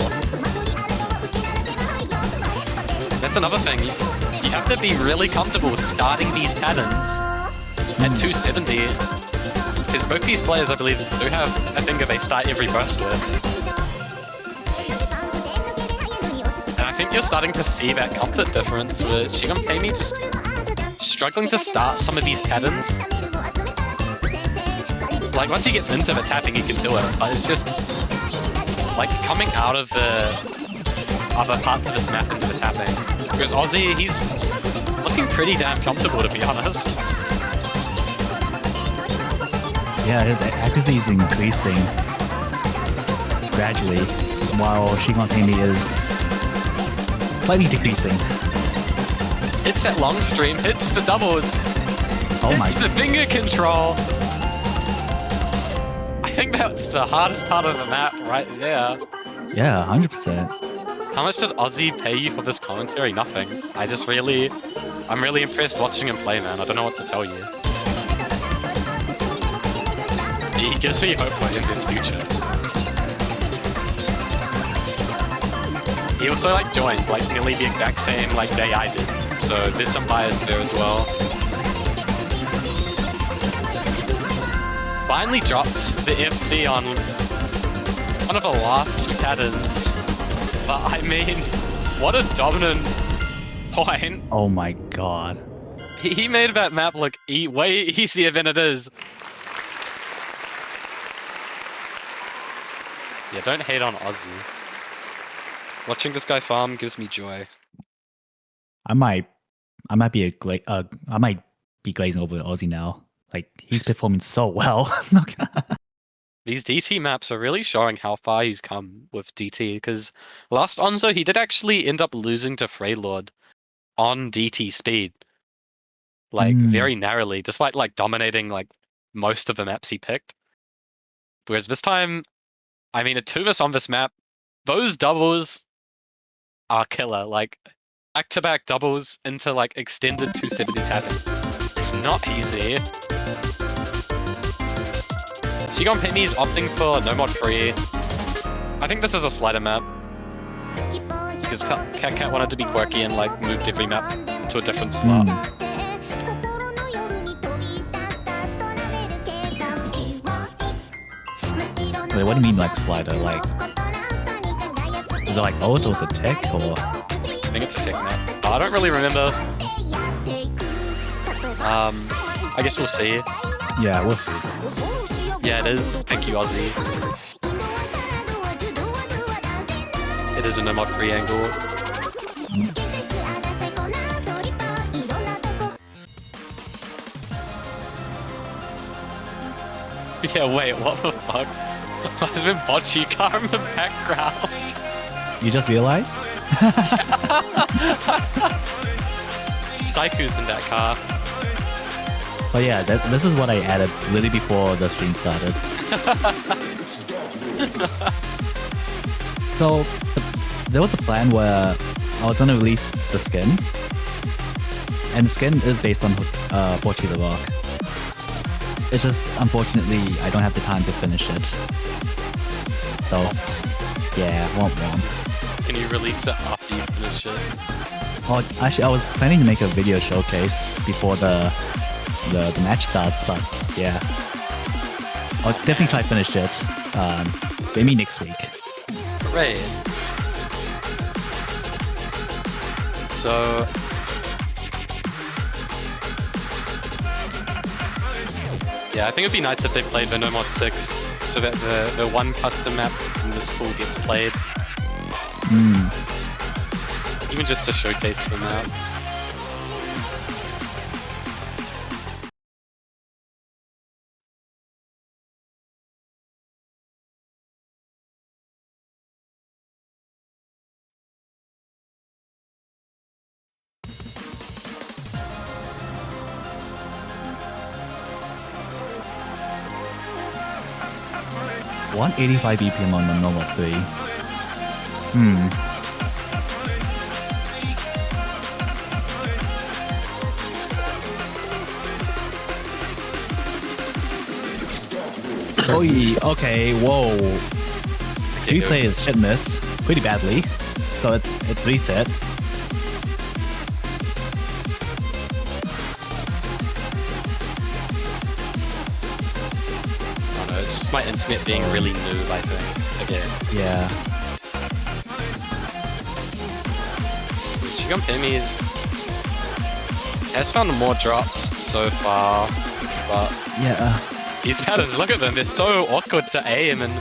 Speaker 1: That's another thing. You have to be really comfortable starting these patterns at 270. Because both these players, I believe, do have a finger they start every burst with. And I think you're starting to see that comfort difference with Shigon Pimi just struggling to start some of these patterns. Like, once he gets into the tapping, he can do it, but it's just like coming out of the other parts of his map into the tapping. Because Ozzy, he's looking pretty damn comfortable, to be honest.
Speaker 2: Yeah, his accuracy is increasing gradually, while Shigonpemi is slightly decreasing.
Speaker 1: Hits that long stream, hits the doubles,
Speaker 2: Oh my!
Speaker 1: hits the finger control. I think that's the hardest part of the map right there.
Speaker 2: Yeah, 100%.
Speaker 1: How much did Ozzy pay you for this commentary? Nothing. I'm really impressed watching him play, man. I don't know what to tell you. He gives me hope for NZ's future. He also like joined like nearly the exact same like day I did, so there's some bias there as well. Finally dropped the FC on one of the last few patterns, but I mean, what a dominant point.
Speaker 2: Oh my god.
Speaker 1: He made that map look way easier than it is. Yeah, don't hate on Ozzy. Watching this guy farm gives me joy.
Speaker 2: I might be I might be glazing over Ozzy now. Like he's performing so well.
Speaker 1: These DT maps are really showing how far he's come with DT, because last Onzo he did actually end up losing to Freylord on DT speed. Like very narrowly, despite like dominating like most of the maps he picked. Whereas this time, I mean, a 2-verse on this map, those doubles are killer. Like back-to-back doubles into like extended 270 tapping. It's not easy. Shigonpemi is opting for no mod free. I think this is a slider map. Because Cat wanted to be quirky and like moved every map to a different slot.
Speaker 2: Wait, what do you mean like slider? Like is it like ult or is it tech or?
Speaker 1: I think it's a tech map. I don't really remember. I guess we'll see.
Speaker 2: Yeah, we'll see.
Speaker 1: Yeah, it is. Thank you, Ozzy. It is a no mod free angle. Yeah, wait, what the fuck? There's been bocce car in the background.
Speaker 2: You just realized?
Speaker 1: Saiku's in that car.
Speaker 2: Oh yeah, this is what I added literally before the stream started. So, there was a plan where I was gonna release the skin. And the skin is based on Bocce the Rock. It's just, unfortunately, I don't have the time to finish it. So, yeah, womp womp.
Speaker 1: Can you release it after you finish it?
Speaker 2: Well, actually, I was planning to make a video showcase before the match starts, but yeah. I'll definitely try to finish it, maybe next week.
Speaker 1: Great. So... yeah, I think it'd be nice if they played the No Mod 6, so that the one custom map in this pool gets played. Even just to showcase the map.
Speaker 2: $185 BPM on the normal 3. Oh, okay, whoa. 3 players shit missed pretty badly, so it's reset.
Speaker 1: It's just my internet being really noob, I think, again.
Speaker 2: Yeah.
Speaker 1: Shigonpemi has found more drops so far, but
Speaker 2: yeah,
Speaker 1: these patterns, look at them, they're so awkward to aim, and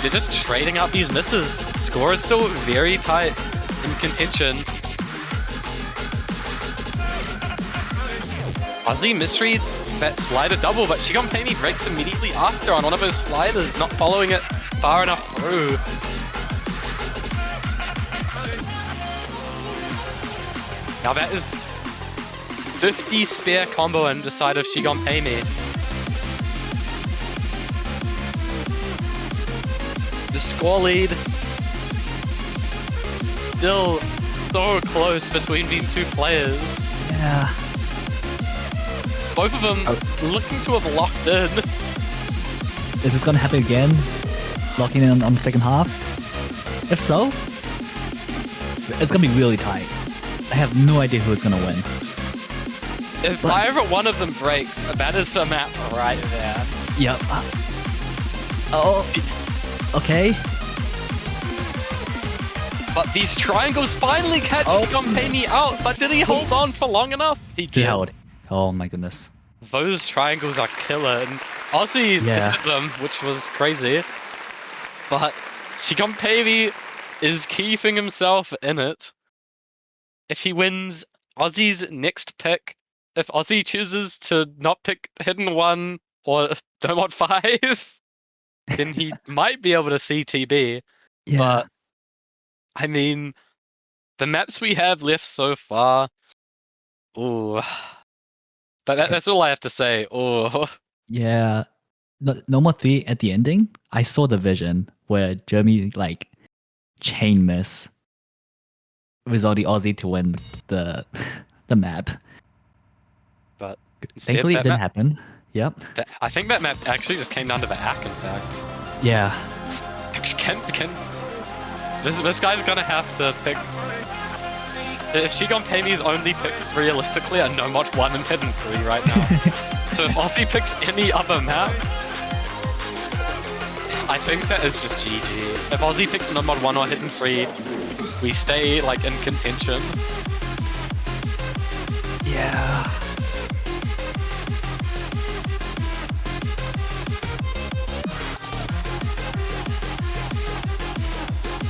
Speaker 1: they're just trading out these misses. Score is still very tight in contention. Ozzy misreads that slider double, but Shigonpemi breaks immediately after on one of those sliders, not following it far enough through. Now that is 50 spare combo on the side of Shigonpemi. The score lead still so close between these two players.
Speaker 2: Yeah.
Speaker 1: Both of them looking to have locked in.
Speaker 2: Is this gonna happen again? Locking in on the second half? If so, it's gonna be really tight. I have no idea who's gonna win.
Speaker 1: If either one of them breaks, that is the map right there.
Speaker 2: Yep. Oh. Okay.
Speaker 1: But these triangles finally catch Shigonpemi out, but did he hold on for long enough? He did.
Speaker 2: He held. Oh my goodness.
Speaker 1: Those triangles are killer, and Ozzy hit them, which was crazy. But Shigonpemi is keeping himself in it. If he wins Ozzy's next pick, if Ozzy chooses to not pick Hidden 1 or Domod 5, then he might be able to see TB.
Speaker 2: Yeah.
Speaker 1: But, I mean, the maps we have left so far, ooh. But that's all I have to say. Oh.
Speaker 2: Yeah. No more 3 at the ending. I saw the vision where Jeremy like chain miss resulting Ozzy to win the map.
Speaker 1: But
Speaker 2: thankfully it didn't happen. Yep.
Speaker 1: I think that map actually just came down to the ACK, in fact.
Speaker 2: Yeah.
Speaker 1: This guy's gonna have to pick. If Shigonpemi's only picks realistically are Nomod 1 and Hidden 3 right now. So if Ozzy picks any other map, I think that is just GG. If Ozzy picks Nomod 1 or Hidden 3, we stay like in contention.
Speaker 2: Yeah.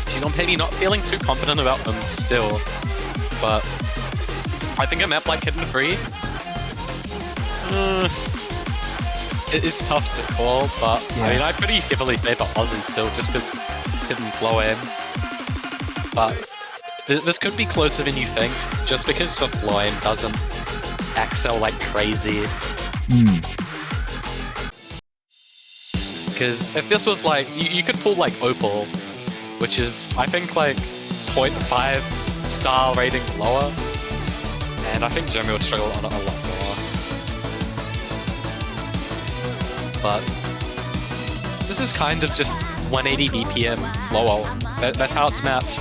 Speaker 1: Shigonpemi not feeling too confident about them still. But I think a map like Hidden 3, it's tough to call, but I mean, I pretty heavily favor Ozzy still, just because Hidden flow aim. But this could be closer than you think, just because the flow aim doesn't excel like crazy. Because if this was like, you could pull like Opal, which is, I think, like 0.5 star rating lower, and I think Jeremy would struggle on it a lot more. But this is kind of just 180 BPM flow. That's how it's mapped.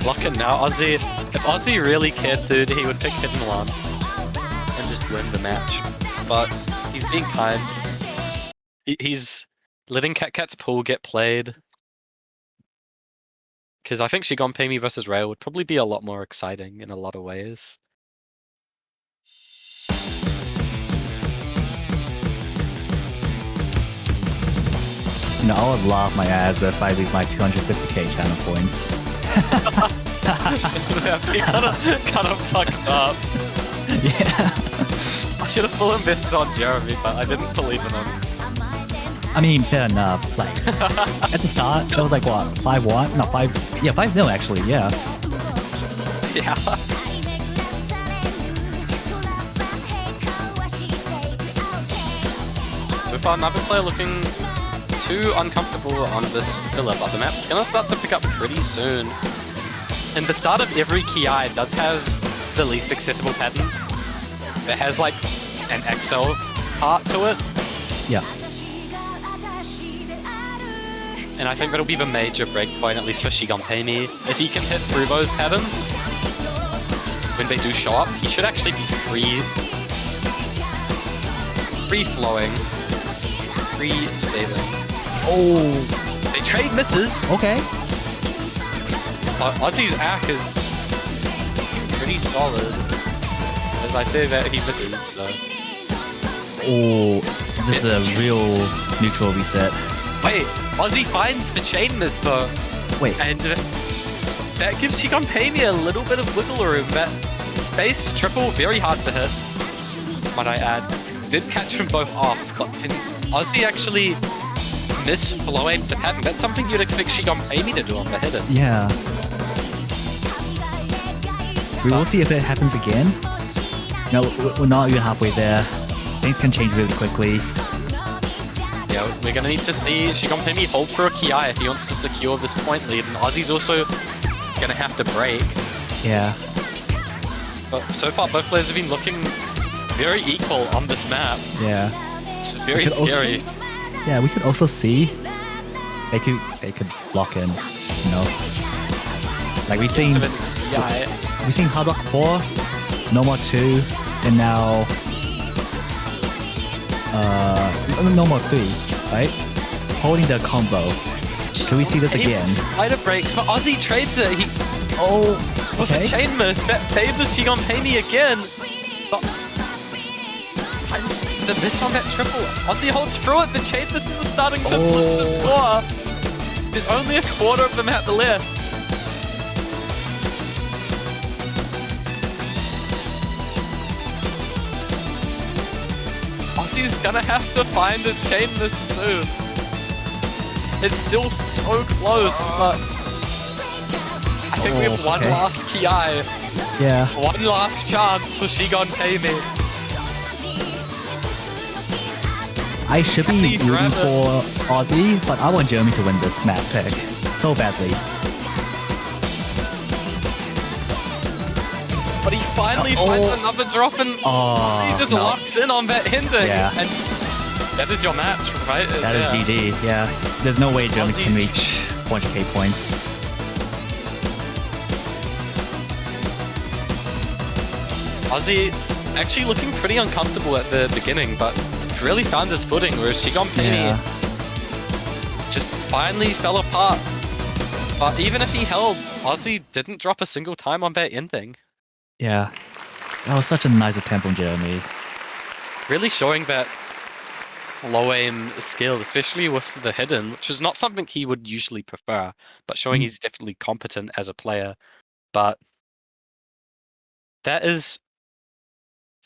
Speaker 1: Lock it now, Ozzy. If Ozzy really cared, dude, he would pick Hidden 1 and just win the match. But he's being kind. He's letting Cat's pool get played. Because I think Shigonpemi versus Rail would probably be a lot more exciting in a lot of ways.
Speaker 2: You know, I would laugh my ass if I lose my 250k channel points.
Speaker 1: He kind of fucked up.
Speaker 2: Yeah.
Speaker 1: I should have full invested on Jeremy, but I didn't believe in him.
Speaker 2: I mean, fair enough. Like, at the start, it was like, what, 5-1? No, 5... Yeah, 5-0 actually, yeah.
Speaker 1: Yeah. So far, another player looking too uncomfortable on this pillar, but the map's gonna start to pick up pretty soon. And the start of every Ki does have the least accessible pattern. It has like an XL part to it.
Speaker 2: Yeah.
Speaker 1: And I think that'll be the major breakpoint, at least for Shigonpemi. If he can hit through those patterns, when they do show up, he should actually be free-flowing, free-sailing.
Speaker 2: Oh.
Speaker 1: They trade misses.
Speaker 2: Okay.
Speaker 1: Ozzy's ACK is pretty solid. as I say that, he misses. So.
Speaker 2: Oh, this is a real neutral reset.
Speaker 1: Wait, Ozzy finds the chain miss though.
Speaker 2: Wait,
Speaker 1: And that gives Shigon Payme a little bit of wiggle room. That space triple, very hard to hit, might I add. Did catch them both off, but can Ozzy actually miss below aims a pattern? That's something you'd expect Shigon Payme to do on the hidden.
Speaker 2: yeah. We will see if it happens again. No, we're not even halfway there. Things can change really quickly.
Speaker 1: Yeah, we're gonna need to see Shigon Payme hold for a Ki if he wants to secure this point lead, and Ozzy's also gonna have to break.
Speaker 2: Yeah.
Speaker 1: But so far, both players have been looking very equal on this map,
Speaker 2: Yeah.
Speaker 1: which is very scary.
Speaker 2: Yeah, we could also see they could lock in, you know. Like we've seen Hard Rock 4, No More 2, and now No More 3, right? Holding the combo. Can we see this again?
Speaker 1: Lighter breaks, but Ozzy trades it. He with a chain miss that favors Shigon Payme again. But finds the miss on that triple. Ozzy holds through it. The chain misses are starting to flip the score. There's only a quarter of them at the left. Ozzy's gonna have to find a chain miss soon. It's still so close, but I think we have one last Ki.
Speaker 2: Yeah.
Speaker 1: One last chance for Shigon Payme.
Speaker 2: I should be rooting for Ozzy, but I want Jeremy to win this map pick so badly.
Speaker 1: But he finally finds another drop and Ozzy just locks in on that ending.
Speaker 2: Yeah.
Speaker 1: And that is your match, right?
Speaker 2: That is GG, yeah. There's no way Jeremy can reach 400k points.
Speaker 1: Ozzy actually looking pretty uncomfortable at the beginning, but really found his footing, whereas Shigon Payme just finally fell apart. But even if he held, Ozzy didn't drop a single time on that ending.
Speaker 2: Yeah. That was such a nice attempt from Jeremy.
Speaker 1: Really showing that low aim skill, especially with the hidden, which is not something he would usually prefer, but showing he's definitely competent as a player. But that is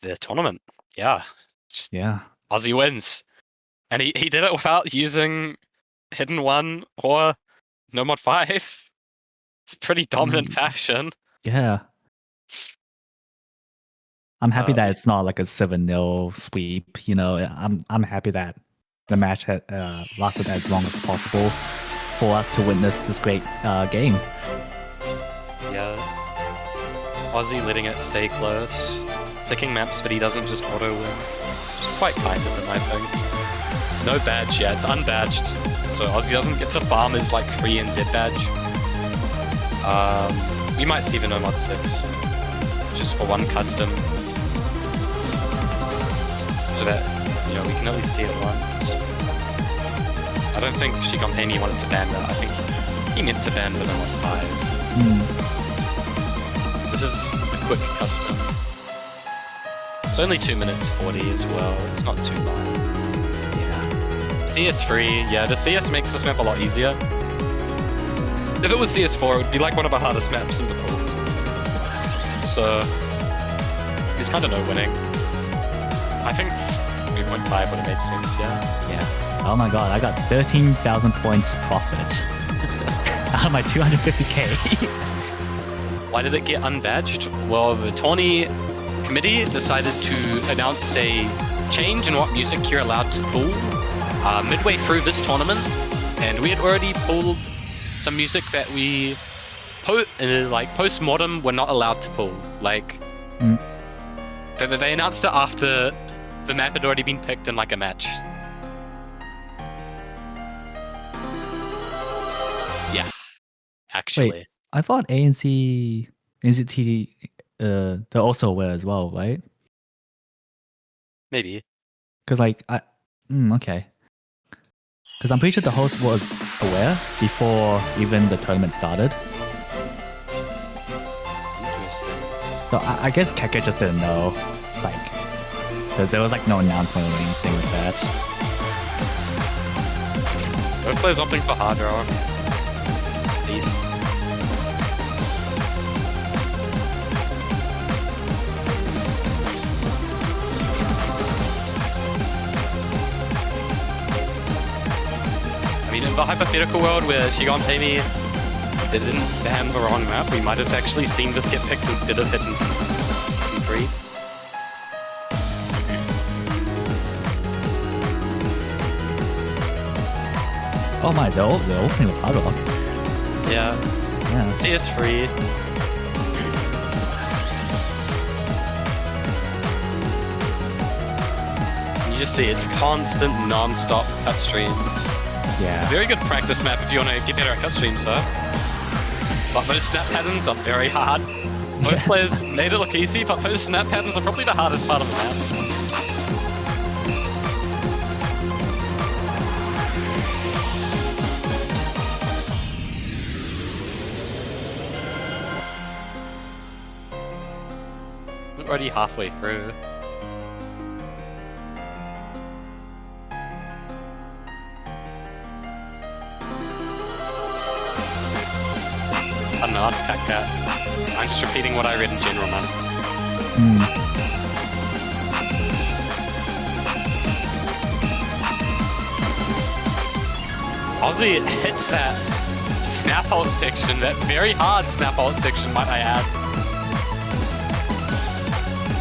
Speaker 1: the tournament. Yeah. Just Ozzy wins. And he did it without using Hidden 1 or No Mod 5. It's a pretty dominant fashion.
Speaker 2: Yeah. I'm happy that it's not like a 7-0 sweep. You know, I'm happy that the match had lasted as long as possible for us to witness this great game.
Speaker 1: Yeah. Ozzy letting it stay close. Picking maps, but he doesn't just auto-win. Quite kind of him, I think. No badge yet, it's unbadged. So Ozzy doesn't get to farm his like free NZ badge. We might see the No Mod 6. Just for one custom. So that, you know, we can at least see it once. I don't think Shigon Payme wanted to ban that. I think he meant to ban the No Mod 5. This is a quick custom. It's only 2 minutes 40 as well. It's not too long. Yeah. CS3, yeah, the CS makes this map a lot easier. If it was CS4, it would be like one of the hardest maps in the pool. So, there's kind of no winning. I think 3.5 would have made sense, yeah.
Speaker 2: Yeah. Oh my god, I got 13,000 points profit out of my 250k.
Speaker 1: Why did it get unbadged? Well, the tourney committee decided to announce a change in what music you're allowed to pull midway through this tournament, and we had already pulled some music that we post-mortem were not allowed to pull. Like, they announced it after the map had already been picked in like a match. Yeah, actually.
Speaker 2: Wait, I thought NCT they're also aware as well, right?
Speaker 1: Maybe.
Speaker 2: Because like okay. Because I'm pretty sure the host was aware before even the tournament started.
Speaker 1: Interesting.
Speaker 2: So I guess Keke just didn't know. Like, there was like no announcement or anything like that.
Speaker 1: Both players opting for hard rock. Beast. I mean, in the hypothetical world where Shigon Tammy didn't ban the wrong map, we might have actually seen this get picked instead of Hidden 3.
Speaker 2: Oh my, they're opening with hard rock.
Speaker 1: Yeah.
Speaker 2: Yeah.
Speaker 1: CS free. You just see it's constant, non-stop cut streams.
Speaker 2: Yeah.
Speaker 1: Very good practice map if you want to get better at cut streams, though. But those snap patterns are very hard. Both players made it look easy, but those snap patterns are probably the hardest part of the map. I'm already halfway through. I don't know, ask Cat. I'm just repeating what I read in general, man. Ozzy hits that snap ult section, that very hard snap ult section, might I add.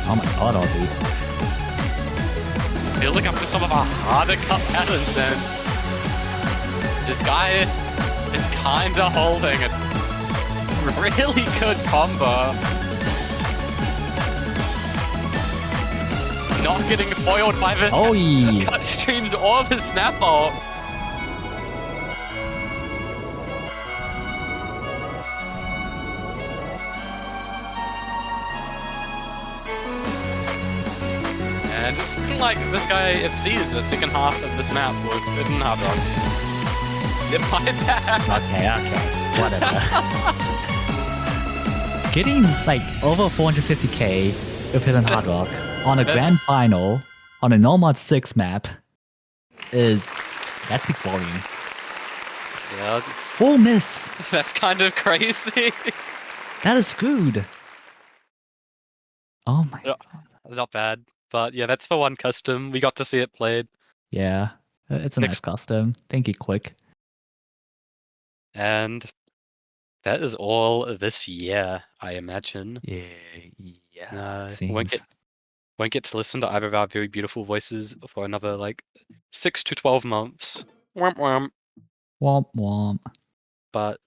Speaker 2: Oh my god, Ozzy.
Speaker 1: Building up to some of our harder cut patterns, and this guy is kinda holding a really good combo. Not getting foiled by the cut streams or the snap ult. And it's looking like this guy FCs the second half of this map with Hidden Hard Rock. It might bad.
Speaker 2: Okay, whatever. Getting like over 450k with Hidden Hard Rock on a grand final on a No Mod 6 map that speaks volume.
Speaker 1: Yeah,
Speaker 2: full miss.
Speaker 1: That's kind of crazy.
Speaker 2: That is screwed. Oh my god.
Speaker 1: Not bad. But yeah, that's for one custom. We got to see it played.
Speaker 2: Yeah, it's a nice custom. Thank you, Quick.
Speaker 1: And that is all this year, I imagine.
Speaker 2: Yeah.
Speaker 1: Won't get to listen to either of our very beautiful voices for another like 6 to 12 months. Womp womp.
Speaker 2: Womp womp.
Speaker 1: But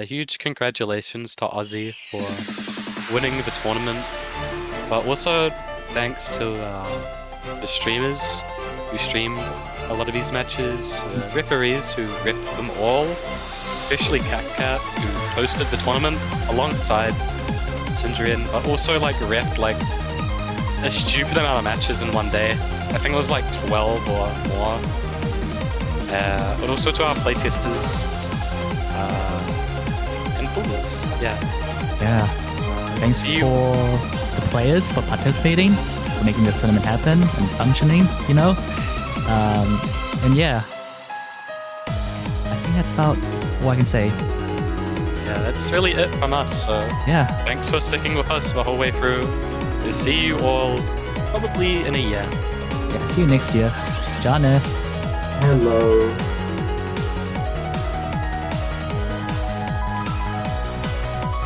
Speaker 1: huge congratulations to Ozzy for winning the tournament. But also thanks to the streamers who streamed a lot of these matches, referees who repped them all, especially Cat who hosted the tournament alongside Syndrian, but also like repped like a stupid amount of matches in one day. I think it was like 12 or more. But also to our playtesters and pullers. Yeah.
Speaker 2: Thanks for the players for participating, for making this tournament happen and functioning, you know? And yeah, I think that's about all I can say.
Speaker 1: Yeah, that's really it from us. So
Speaker 2: yeah,
Speaker 1: thanks for sticking with us the whole way through. We'll see you all probably in a year.
Speaker 2: Yeah, see you next year. Jana.
Speaker 4: Hello.